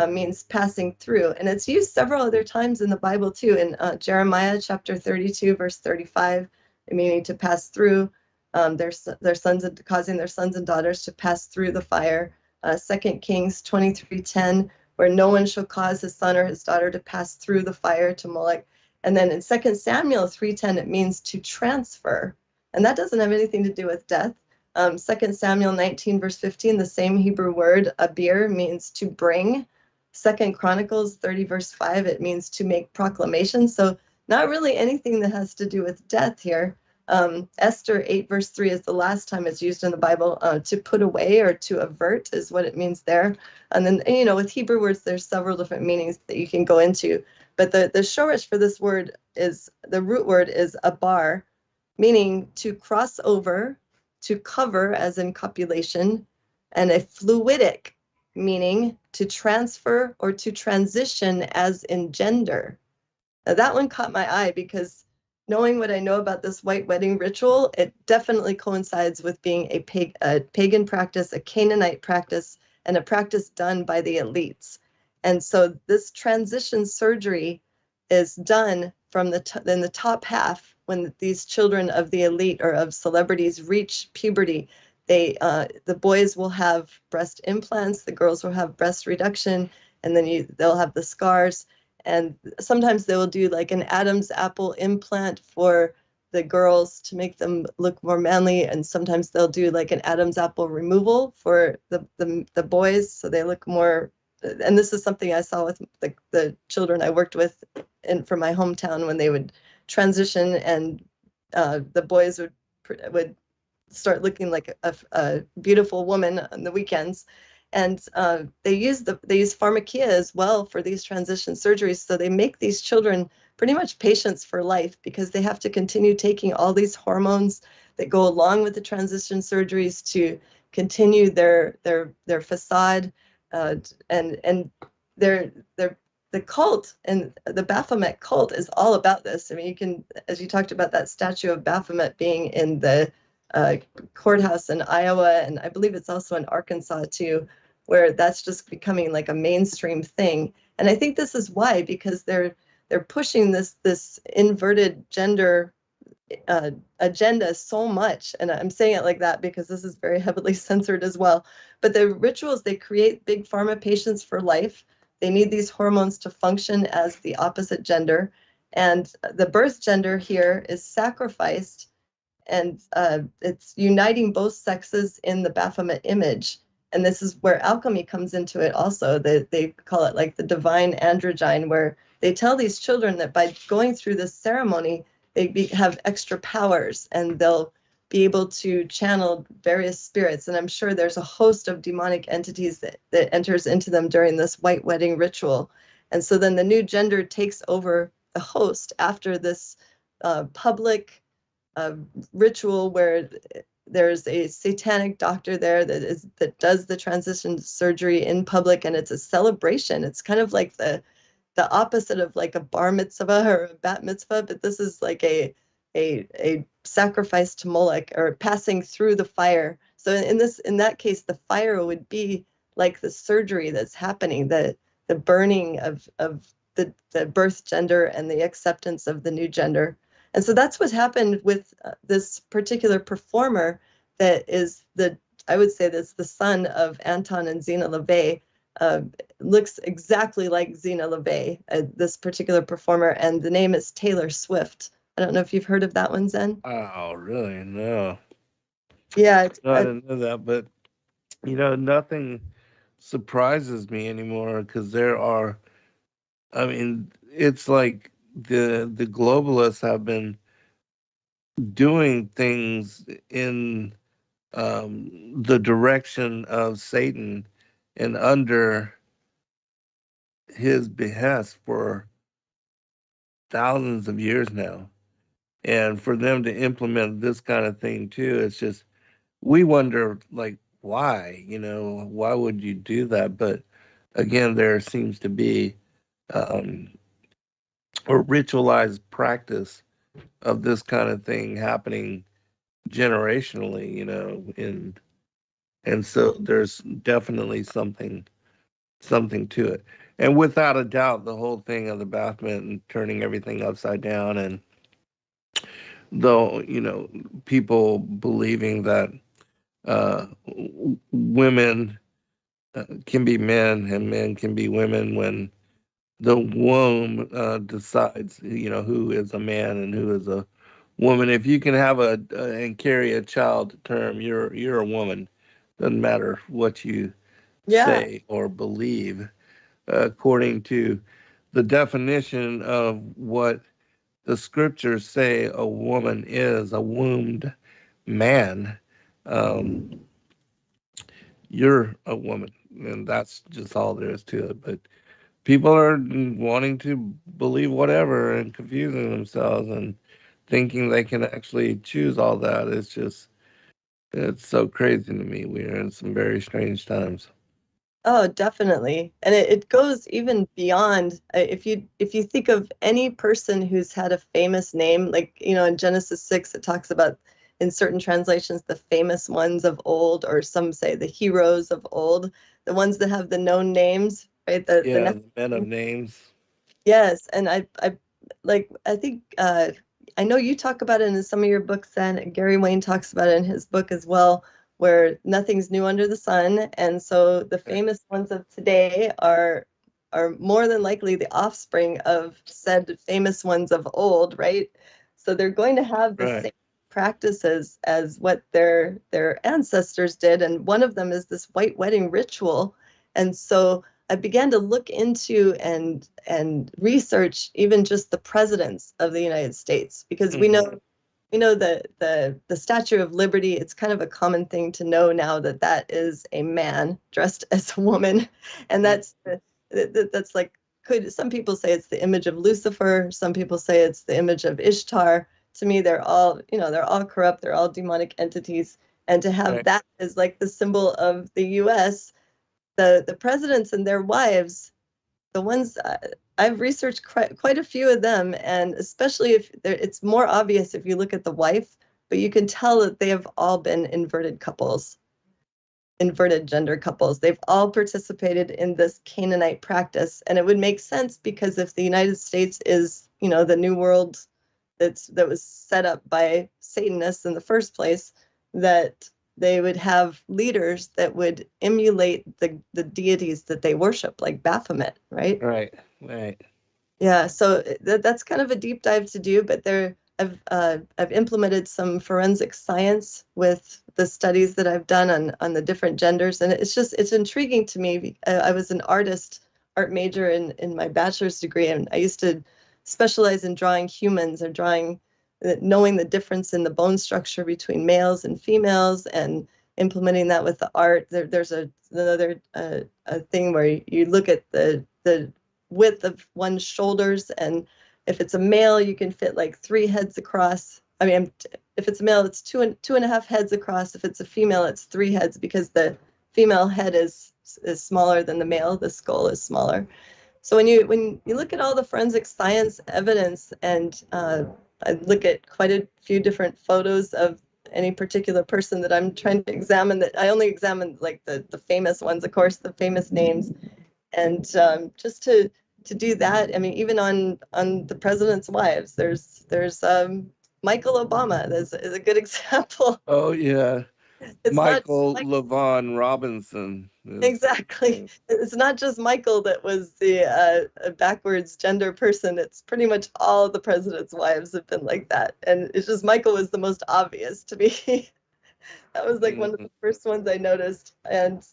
means passing through. And it's used several other times in the Bible too. In Jeremiah chapter 32, verse 35, meaning to pass through their sons, and causing their sons and daughters to pass through the fire. 2 Kings 23:10, where no one shall cause his son or his daughter to pass through the fire to Molech. And then in 2 Samuel 3:10, it means to transfer. And that doesn't have anything to do with death. 2 Samuel 19, verse 15, the same Hebrew word, abir, means to bring. 2 Chronicles 30, verse 5, it means to make proclamation. So not really anything that has to do with death here. Esther 8, verse 3 is the last time it's used in the Bible. To put away or to avert is what it means there. And then, with Hebrew words, there's several different meanings that you can go into. But the shorish for this word the root word is abar, meaning to cross over, to cover, as in copulation, and a fluidic, meaning to transfer or to transition, as in gender. Now that one caught my eye, because knowing what I know about this white wedding ritual, it definitely coincides with being a pagan practice, a Canaanite practice, and a practice done by the elites. And so this transition surgery is done from in the top half, when these children of the elite or of celebrities reach puberty. The boys will have breast implants, the girls will have breast reduction, and then they'll have the scars. And sometimes they will do like an Adam's apple implant for the girls to make them look more manly, and sometimes they'll do like an Adam's apple removal for the boys, so they look more. And this is something I saw with the children I worked with from my hometown, when they would transition, and the boys would start looking like a beautiful woman on the weekends. And they use pharmakia as well for these transition surgeries. So they make these children pretty much patients for life, because they have to continue taking all these hormones that go along with the transition surgeries to continue their facade. And the cult and the Baphomet cult is all about this. I mean, you can, as you talked about that statue of Baphomet being in the courthouse in Iowa, and I believe it's also in Arkansas too. where that's just becoming like a mainstream thing. And I think this is why, because they're pushing this inverted gender agenda so much. And I'm saying it like that because this is very heavily censored as well. But the rituals, they create big pharma patients for life. They need these hormones to function as the opposite gender. And the birth gender here is sacrificed, and it's uniting both sexes in the Baphomet image. And this is where alchemy comes into it also. They call it like the divine androgyne, where they tell these children that by going through this ceremony, they have extra powers, and they'll be able to channel various spirits. And I'm sure there's a host of demonic entities that enters into them during this white wedding ritual. And so then the new gender takes over the host after this public ritual where there's a satanic doctor there that does the transition surgery in public, and it's a celebration. It's kind of like the opposite of like a bar mitzvah or a bat mitzvah, but this is like a sacrifice to Moloch, or passing through the fire. So in that case, the fire would be like the surgery that's happening, the burning of the birth gender and the acceptance of the new gender. And so that's what happened with this particular performer that is I would say that's the son of Anton and Zena LaVey. Looks exactly like Zena LaVey, this particular performer, and the name is Taylor Swift. I don't know if you've heard of that one, Zen. Oh, really? No. Yeah. No, I didn't know that, but nothing surprises me anymore, because it's like the globalists have been doing things in the direction of Satan and under his behest for thousands of years now. And for them to implement this kind of thing too, it's just, we wonder, like, why? Why would you do that? But again, there seems to be a ritualized practice of this kind of thing happening generationally, and so there's definitely something to it. And without a doubt, the whole thing of the Baphomet and turning everything upside down, and though, people believing that women can be men and men can be women, when the womb decides, who is a man and who is a woman. If you can have and carry a child to term, you're a woman. Doesn't matter what you say or believe, according to the definition of what the scriptures say a woman is, a wombed man. You're a woman, and that's just all there is to it. But people are wanting to believe whatever and confusing themselves and thinking they can actually choose all that. It's so crazy to me. We are in some very strange times. Oh, definitely. And it goes even beyond, if you think of any person who's had a famous name, like, in Genesis 6, it talks about, in certain translations, the famous ones of old, or some say the heroes of old, the ones that have the known names, right? The men of names. Yes. And I think, I know you talk about it in some of your books, and Gary Wayne talks about it in his book as well, where nothing's new under the sun. And so the famous ones of today are more than likely the offspring of said famous ones of old, right? So they're going to have the same practices as what their ancestors did. And one of them is this white wedding ritual. And so I began to look into and research even just the presidents of the United States, because we know the Statue of Liberty. It's kind of a common thing to know now that is a man dressed as a woman, and that's like, some people say it's the image of Lucifer, some people say it's the image of Ishtar. To me, they're all corrupt, they're all demonic entities, and to have that as like the symbol of the U.S., the presidents and their wives, the ones I've researched quite a few of them, and especially if it's more obvious if you look at the wife, but you can tell that they have all been inverted couples. inverted gender couples. They've all participated in this Canaanite practice. And it would make sense because if the United States is, the new world that was set up by Satanists in the first place, that they would have leaders that would emulate the deities that they worship, like Baphomet, right? Right. Yeah, so that's kind of a deep dive to do, but I've implemented some forensic science with the studies that I've done on the different genders, and it's intriguing to me. I was an art major in my bachelor's degree, and I used to specialize in drawing humans, or knowing the difference in the bone structure between males and females, and implementing that with the art. There's another thing where you look at the width of one's shoulders, and if it's a male, you can fit like 3 heads across. I mean, if it's a male, it's two and a half heads across. If it's a female, it's 3 heads, because the female head is smaller than the male. The skull is smaller. So when you look at all the forensic science evidence, and I look at quite a few different photos of any particular person that I'm trying to examine, that I only examine like the famous ones, of course, the famous names, and just to do that. I mean, even on the president's wives, there's Michael Obama. Is a good example. Oh yeah. It's Michael not LaVaughn Robinson. Exactly. It's not just Michael that was the backwards gender person. It's pretty much all the president's wives have been like that. And it's just Michael was the most obvious to me. That was like one of the first ones I noticed. And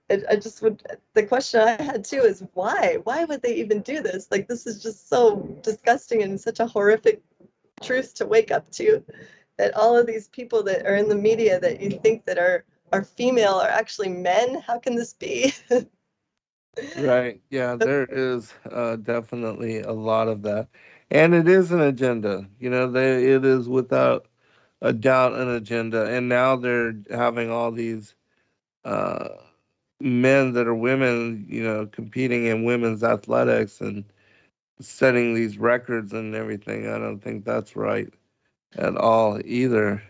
the question I had too is why? Why would they even do this? Like, this is just so disgusting and such a horrific truth to wake up to, that all of these people that are in the media that you think that are female are actually men. How can this be? Right. Yeah, there is definitely a lot of that. And it is an agenda. It is without a doubt an agenda. And now they're having all these men that are women, competing in women's athletics and setting these records and everything. I don't think that's right at all either.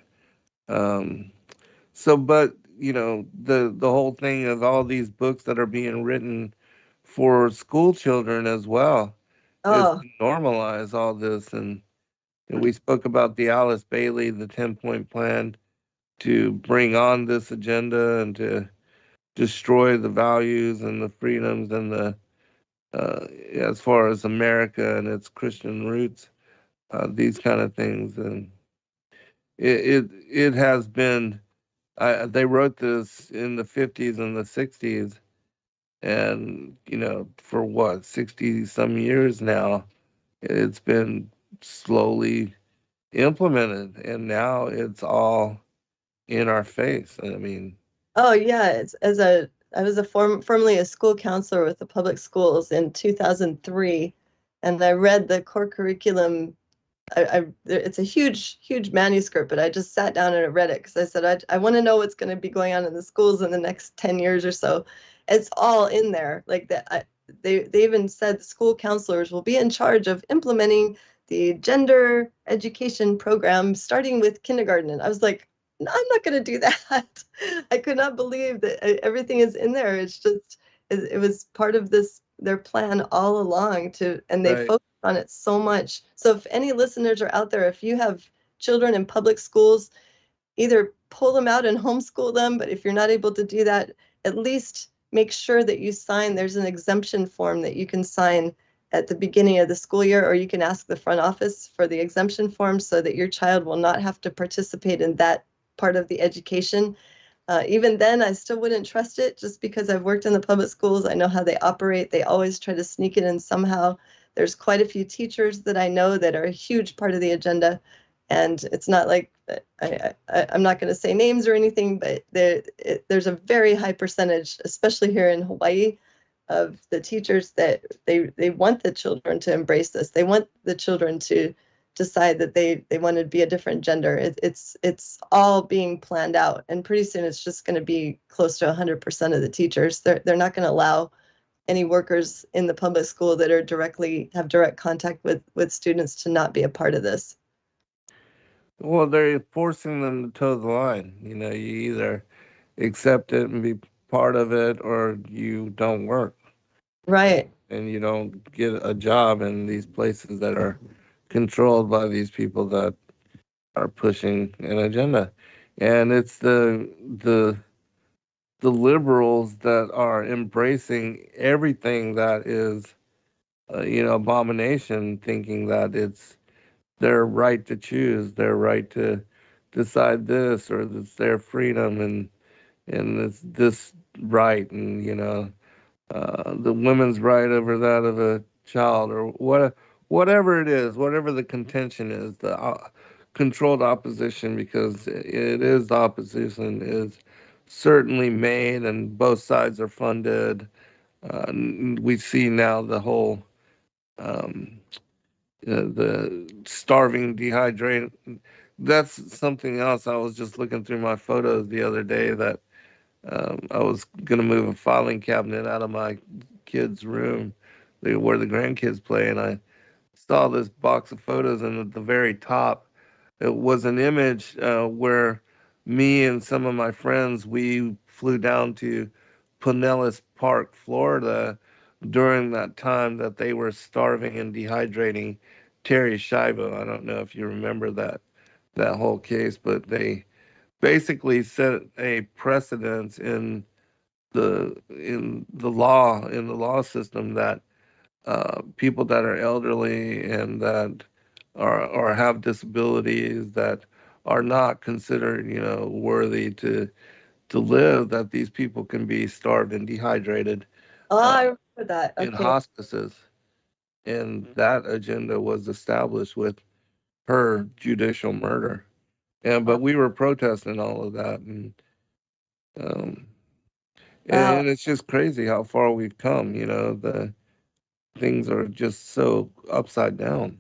But the whole thing of all these books that are being written for school children as well is to normalize all this. And we spoke about the Alice Bailey, the 10-point plan to bring on this agenda and to destroy the values and the freedoms and the as far as America and its Christian roots, these kind of things. And it has been. They wrote this in the 50s and the 60s, and for what, 60 some years now, it's been slowly implemented, and now it's all in our face. I mean, oh yeah, I was formerly a school counselor with the public schools in 2003, and I read the core curriculum. It's a huge manuscript, but I just sat down and I read it because I said I want to know what's going to be going on in the schools in the next 10 years or so. It's all in there. Like that, they even said the school counselors will be in charge of implementing the gender education program starting with kindergarten. And I was like, no, I'm not going to do that. I could not believe that everything is in there. It's just it was part of their plan all along and they right. focused on it so much. So if any listeners are out there, if you have children in public schools, either pull them out and homeschool them, but if you're not able to do that, at least make sure that you sign. There's an exemption form that you can sign at the beginning of the school year, or you can ask the front office for the exemption form so that your child will not have to participate in that part of the education. Even then, I still wouldn't trust it, just because I've worked in the public schools. I know how they operate. They always try to sneak it in somehow. There's quite a few teachers that I know that are a huge part of the agenda. And it's not like, I'm not going to say names or anything, but there's a very high percentage, especially here in Hawaii, of the teachers that they want the children to embrace this. They want the children to decide that they want to be a different gender. It's all being planned out, and pretty soon it's just going to be close to 100% of the teachers. They're not going to allow any workers in the public school that are have direct contact with students to not be a part of this. Well, they're forcing them to toe the line. You either accept it and be part of it, or you don't work. Right. And you don't get a job in these places that are controlled by these people that are pushing an agenda. And it's the liberals that are embracing everything that is abomination, thinking that it's their right to choose, their right to decide this, or it's their freedom, and it's this right, and the women's right over that of a child, or whatever it is, whatever the contention is, the controlled opposition, because it is, the opposition is certainly made, and both sides are funded. We see now the whole um, the starving, dehydrated. That's something else. I was just looking through my photos the other day that I was going to move a filing cabinet out of my kids' room where the grandkids play, and I saw this box of photos, and at the very top, it was an image where me and some of my friends, we flew down to Pinellas Park, Florida, during that time that they were starving and dehydrating Terry Schiavo. I don't know if you remember that whole case, but they basically set a precedence in the law system that people that are elderly and that are or have disabilities that are not considered worthy to live, that these people can be starved and dehydrated Oh, I uh, remember that. in Okay. hospices. And that agenda was established with her judicial murder. But we were protesting all of that, um, Wow. and it's just crazy how far we've come. The things are just so upside down.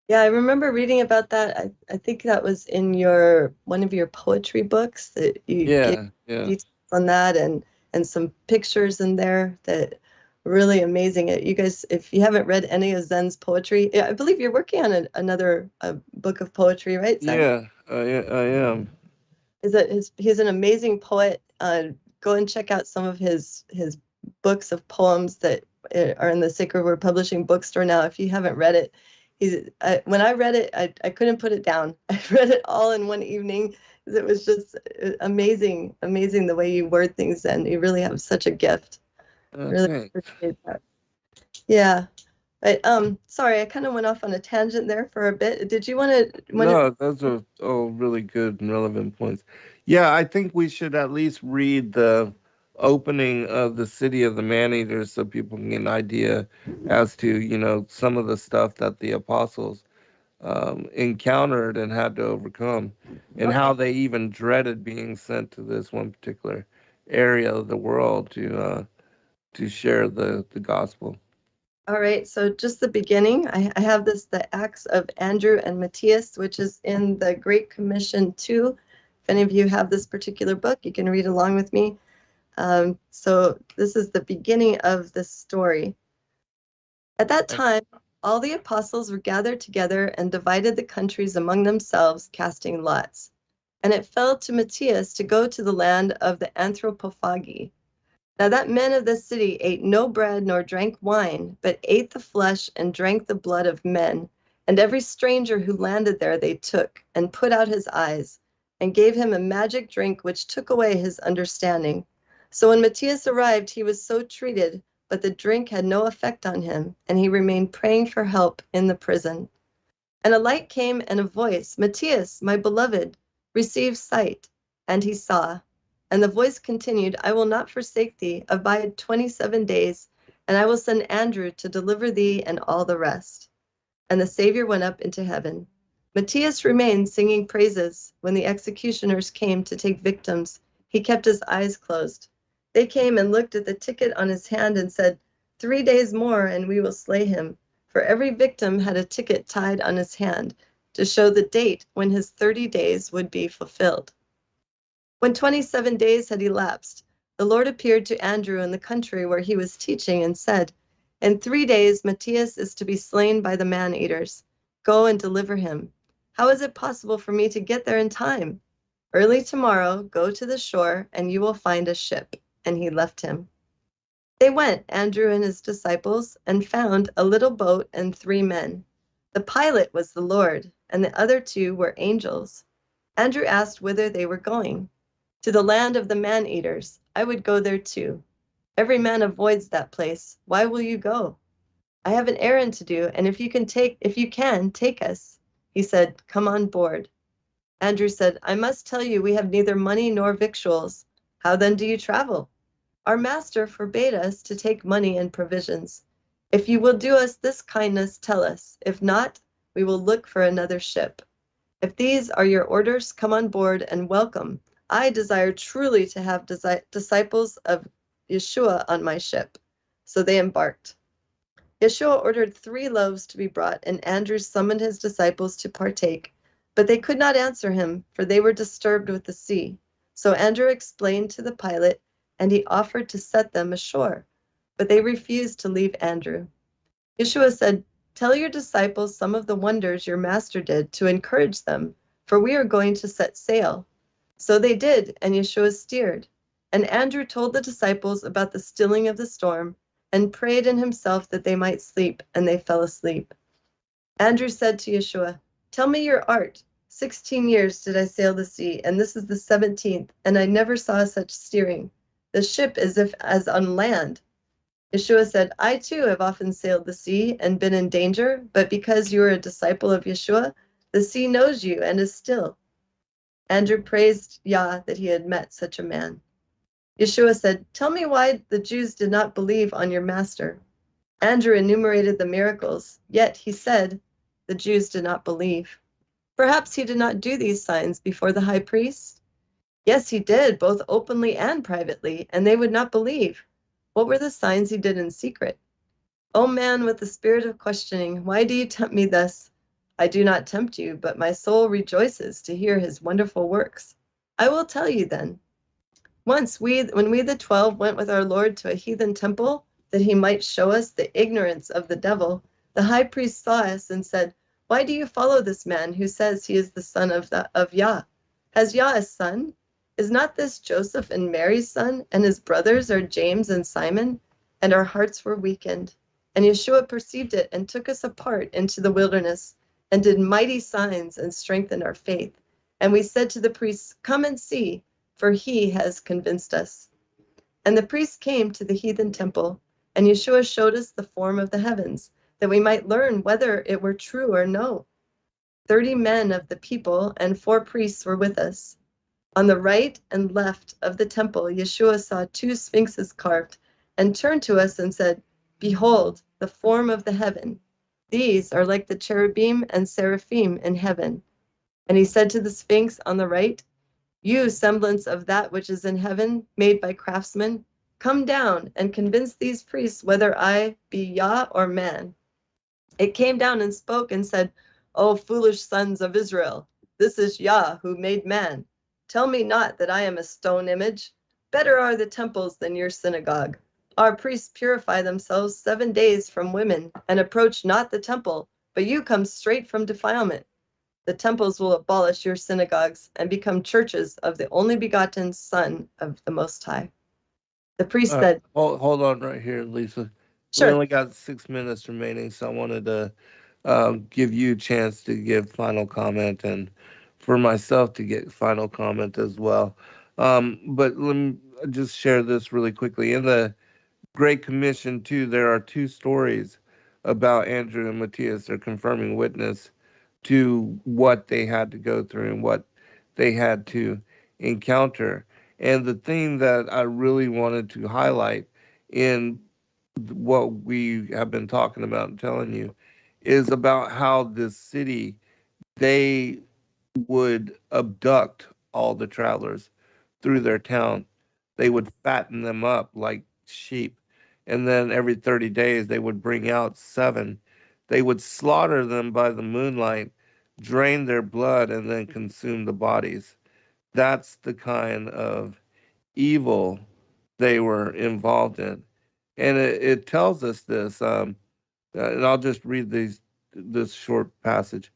Yeah, I remember reading about that. I think that was in one of your poetry books that you gave Yeah. details on that, and some pictures in there that were really amazing. You guys, if you haven't read any of Zen's poetry, I believe you're working on another book of poetry, right, Zen? Yeah, I am. He's an amazing poet. Go and check out some of his books of poems that are in the Sacred Word Publishing bookstore now. If you haven't read it, when I read it, I couldn't put it down. I read it all in one evening because it was just amazing the way you word things, and you really have such a gift. Really Thanks. appreciate that. Yeah. But sorry, I kind of went off on a tangent there for a bit. Did you want to? No, those are all really good and relevant points. Yeah, I think we should at least read the opening of the City of the Maneaters so people can get an idea as to, some of the stuff that the apostles encountered and had to overcome, and how they even dreaded being sent to this one particular area of the world to share the gospel. All right, so just the beginning. I have the Acts of Andrew and Matthias, which is in the Great Commission 2. If any of you have this particular book, you can read along with me. So this is the beginning of this story. At that time, all the apostles were gathered together and divided the countries among themselves, casting lots. And it fell to Matthias to go to the land of the Anthropophagi. Now that men of the city ate no bread nor drank wine, but ate the flesh and drank the blood of men. And every stranger who landed there they took, and put out his eyes, and gave him a magic drink which took away his understanding. So when Matthias arrived, he was so treated, but the drink had no effect on him, and he remained praying for help in the prison. And a light came and a voice, Matthias, my beloved, receive sight. And he saw. And the voice continued, I will not forsake thee, abide 27 days, and I will send Andrew to deliver thee and all the rest. And the Savior went up into heaven. Matthias remained singing praises. When the executioners came to take victims, he kept his eyes closed. They came and looked at the ticket on his hand and said, 3 days more and we will slay him. For every victim had a ticket tied on his hand to show the date when his 30 days would be fulfilled. When 27 days had elapsed, the Lord appeared to Andrew in the country where he was teaching and said, in 3 days Matthias is to be slain by the maneaters. Go and deliver him. How is it possible for me to get there in time? Early tomorrow, go to the shore, and you will find a ship. And he left him. They went, Andrew and his disciples, and found a little boat and 3 men. The pilot was the Lord, and the other 2 were angels. Andrew asked whither they were going. To the land of the maneaters. I would go there too. Every man avoids that place. Why will you go? I have an errand to do, and if you can, take us. He said, come on board. Andrew said, I must tell you, we have neither money nor victuals. How then do you travel? Our master forbade us to take money and provisions. If you will do us this kindness, tell us. If not, we will look for another ship. If these are your orders, come on board and welcome. I desire truly to have disciples of Yeshua on my ship. So they embarked. Yeshua ordered 3 loaves to be brought, and Andrew summoned his disciples to partake. But they could not answer him, for they were disturbed with the sea. So Andrew explained to the pilot, and he offered to set them ashore. But they refused to leave Andrew. Yeshua said, tell your disciples some of the wonders your master did to encourage them, for we are going to set sail. So they did, and Yeshua steered. And Andrew told the disciples about the stilling of the storm, and prayed in himself that they might sleep, and they fell asleep. Andrew said to Yeshua, tell me your art. 16 years did I sail the sea, and this is the 17th, and I never saw such steering. The ship is as on land. Yeshua said, I too have often sailed the sea and been in danger, but because you are a disciple of Yeshua, the sea knows you and is still. Andrew praised Yah that he had met such a man. Yeshua said, tell me why the Jews did not believe on your master. Andrew enumerated the miracles, yet he said, the Jews did not believe. Perhaps he did not do these signs before the high priest? Yes, he did, both openly and privately, and they would not believe. What were the signs he did in secret? O man with the spirit of questioning, why do you tempt me thus? I do not tempt you, but my soul rejoices to hear his wonderful works. I will tell you then. Once when we the 12 went with our Lord to a heathen temple, that he might show us the ignorance of the devil, the high priest saw us and said, why do you follow this man who says he is the son of Yah? Has Yah a son? Is not this Joseph and Mary's son, and his brothers are James and Simon? And our hearts were weakened. And Yeshua perceived it and took us apart into the wilderness, and did mighty signs and strengthened our faith. And we said to the priests, come and see, for he has convinced us. And the priests came to the heathen temple, and Yeshua showed us the form of the heavens, that we might learn whether it were true or no. 30 men of the people and 4 priests were with us. On the right and left of the temple, Yeshua saw 2 sphinxes carved, and turned to us and said, behold, the form of the heaven. These are like the cherubim and seraphim in heaven. And he said to the sphinx on the right, you semblance of that which is in heaven, made by craftsmen, come down and convince these priests whether I be Yah or man. It came down and spoke and said, O foolish sons of Israel, this is Yah who made man. Tell me not that I am a stone image. Better are the temples than your synagogue. Our priests purify themselves 7 days from women and approach not the temple, but you come straight from defilement. The temples will abolish your synagogues and become churches of the only begotten Son of the Most High. The priest said, Hold on right here, Lisa. Sure. We only got 6 minutes remaining, so I wanted to give you a chance to give final comment, and for myself to get final comment as well. But let me just share this really quickly. In the Great Commission, too, there are 2 stories about Andrew and Matthias. They're confirming witness to what they had to go through and what they had to encounter. And the thing that I really wanted to highlight in what we have been talking about and telling you is about how this city, they would abduct all the travelers through their town. They would fatten them up like sheep. And then every 30 days, they would bring out 7. They would slaughter them by the moonlight, drain their blood, and then consume the bodies. That's the kind of evil they were involved in. And it tells us this, and I'll just read this short passage.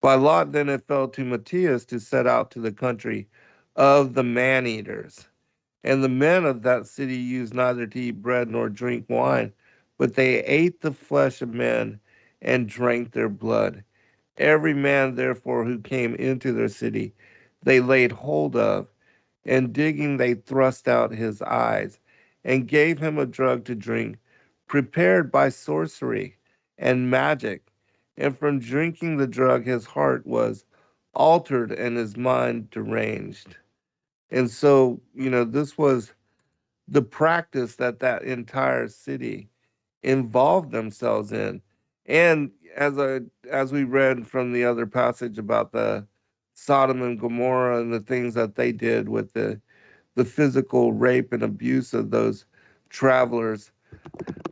By lot then it fell to Matthias to set out to the country of the maneaters. And the men of that city used neither to eat bread nor drink wine, but they ate the flesh of men and drank their blood. Every man, therefore, who came into their city, they laid hold of, and digging, they thrust out his eyes, and gave him a drug to drink, prepared by sorcery and magic. And from drinking the drug, his heart was altered and his mind deranged. And so, this was the practice that that entire city involved themselves in. And as we read from the other passage about the Sodom and Gomorrah and the things that they did with the physical rape and abuse of those travelers,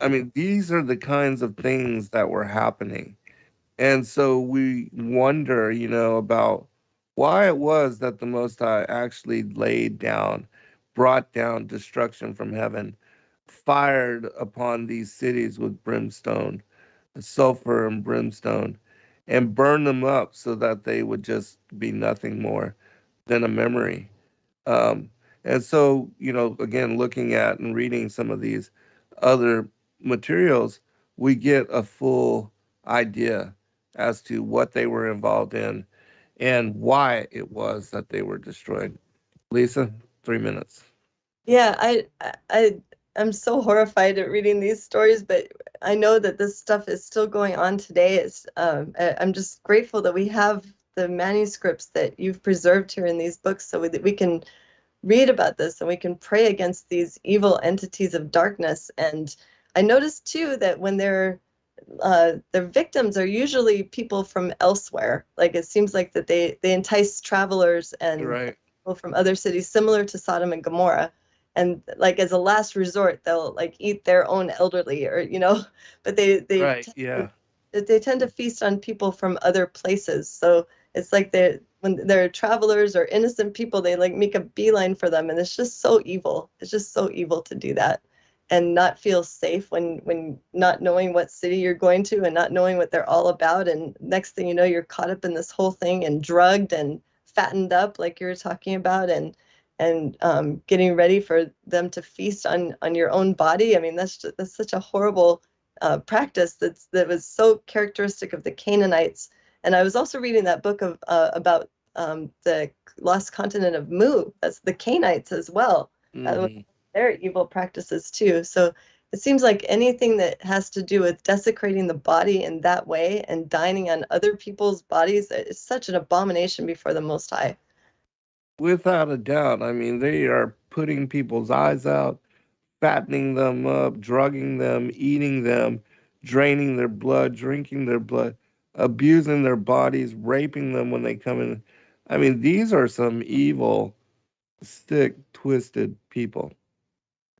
I mean, these are the kinds of things that were happening. And so we wonder, about why it was that the Most High actually brought down destruction from heaven, fired upon these cities with brimstone, sulfur and brimstone, and burned them up so that they would just be nothing more than a memory. Um, and so, again, looking at and reading some of these other materials, we get a full idea as to what they were involved in and why it was that they were destroyed. Lisa, 3 minutes. Yeah, I'm so horrified at reading these stories, but I know that this stuff is still going on today. I'm just grateful that we have the manuscripts that you've preserved here in these books so that we can read about this and we can pray against these evil entities of darkness. And I noticed too that when their victims are usually people from elsewhere. Like it seems like that they entice travelers and Right. people from other cities, similar to Sodom and Gomorrah. And like as a last resort, they'll like eat their own elderly, or but they Right. Yeah. they tend to feast on people from other places. So it's like when they're travelers or innocent people, they like make a beeline for them, and it's just so evil. It's just so evil to do that and not feel safe when not knowing what city you're going to and not knowing what they're all about. And next thing you know, you're caught up in this whole thing and drugged and fattened up like you were talking about, and getting ready for them to feast on your own body. I mean, that's such a horrible practice that was so characteristic of the Canaanites. And I was also reading that book of about the lost continent of Mu. That's the Canaanites as well. Mhm. Their evil practices too. So it seems like anything that has to do with desecrating the body in that way and dining on other people's bodies is such an abomination before the Most High. Without a doubt. I mean, they are putting people's eyes out, fattening them up, drugging them, eating them, draining their blood, drinking their blood, abusing their bodies, raping them when they come in. I mean, these are some evil, sick, twisted people.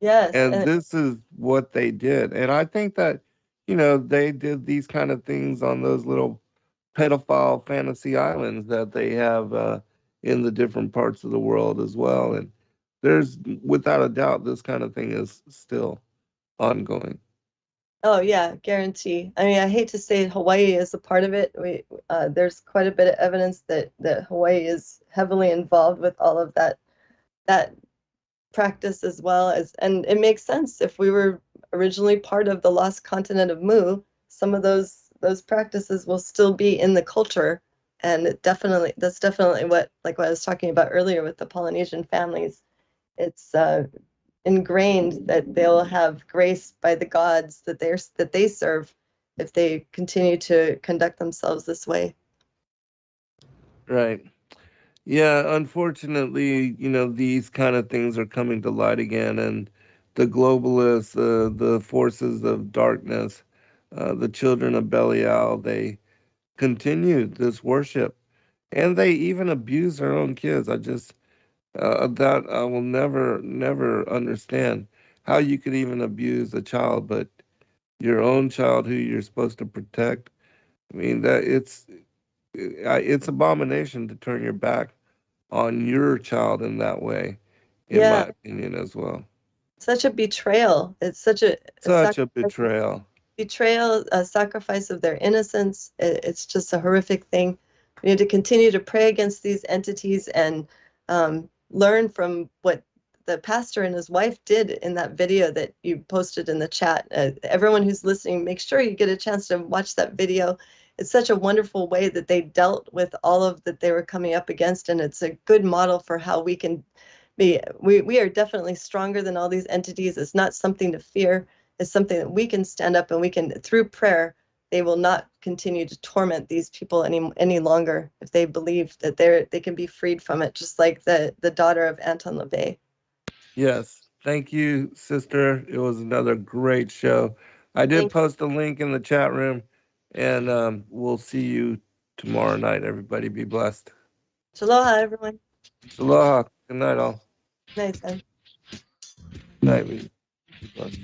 Yes, And and this is what they did. And I think that, they did these kind of things on those little pedophile fantasy islands that they have in the different parts of the world as well. And there's, without a doubt, this kind of thing is still ongoing. oh yeah, guarantee. I mean, I hate to say Hawaii is a part of it. There's quite a bit of evidence that Hawaii is heavily involved with all of that practice as well as, and it makes sense if we were originally part of the lost continent of Mu, some of those practices will still be in the culture. And that's definitely what I was talking about earlier with the Polynesian families. It's ingrained that they'll have grace by the gods that they serve if they continue to conduct themselves this way. Right. Yeah, unfortunately, these kind of things are coming to light again, and the globalists, the forces of darkness, the children of Belial, they continue this worship, and they even abuse their own kids. That I will never understand how you could even abuse a child, but your own child who you're supposed to protect. I mean, that it's abomination to turn your back on your child in that way, in Yeah, my opinion as well. such a betrayal. It's such a Such a betrayal. a sacrifice of their innocence. It's just a horrific thing. We need to continue to pray against these entities and learn from what the pastor and his wife did in that video that you posted in the chat. Everyone who's listening, make sure you get a chance to watch that video. It's such a wonderful way that they dealt with all of that they were coming up against, and it's a good model for how we can be. We are definitely stronger than all these entities. It's not something to fear. It's something that we can stand up, and we can, through prayer, they will not continue to torment these people any longer if they believe that they can be freed from it, just like the daughter of Anton LaVey. Yes. Thank you, sister. It was another great show. I did post a link in the chat room, and we'll see you tomorrow night. Everybody be blessed. Aloha, everyone. Aloha. Good night, all. Night, Zen. Night, be blessed.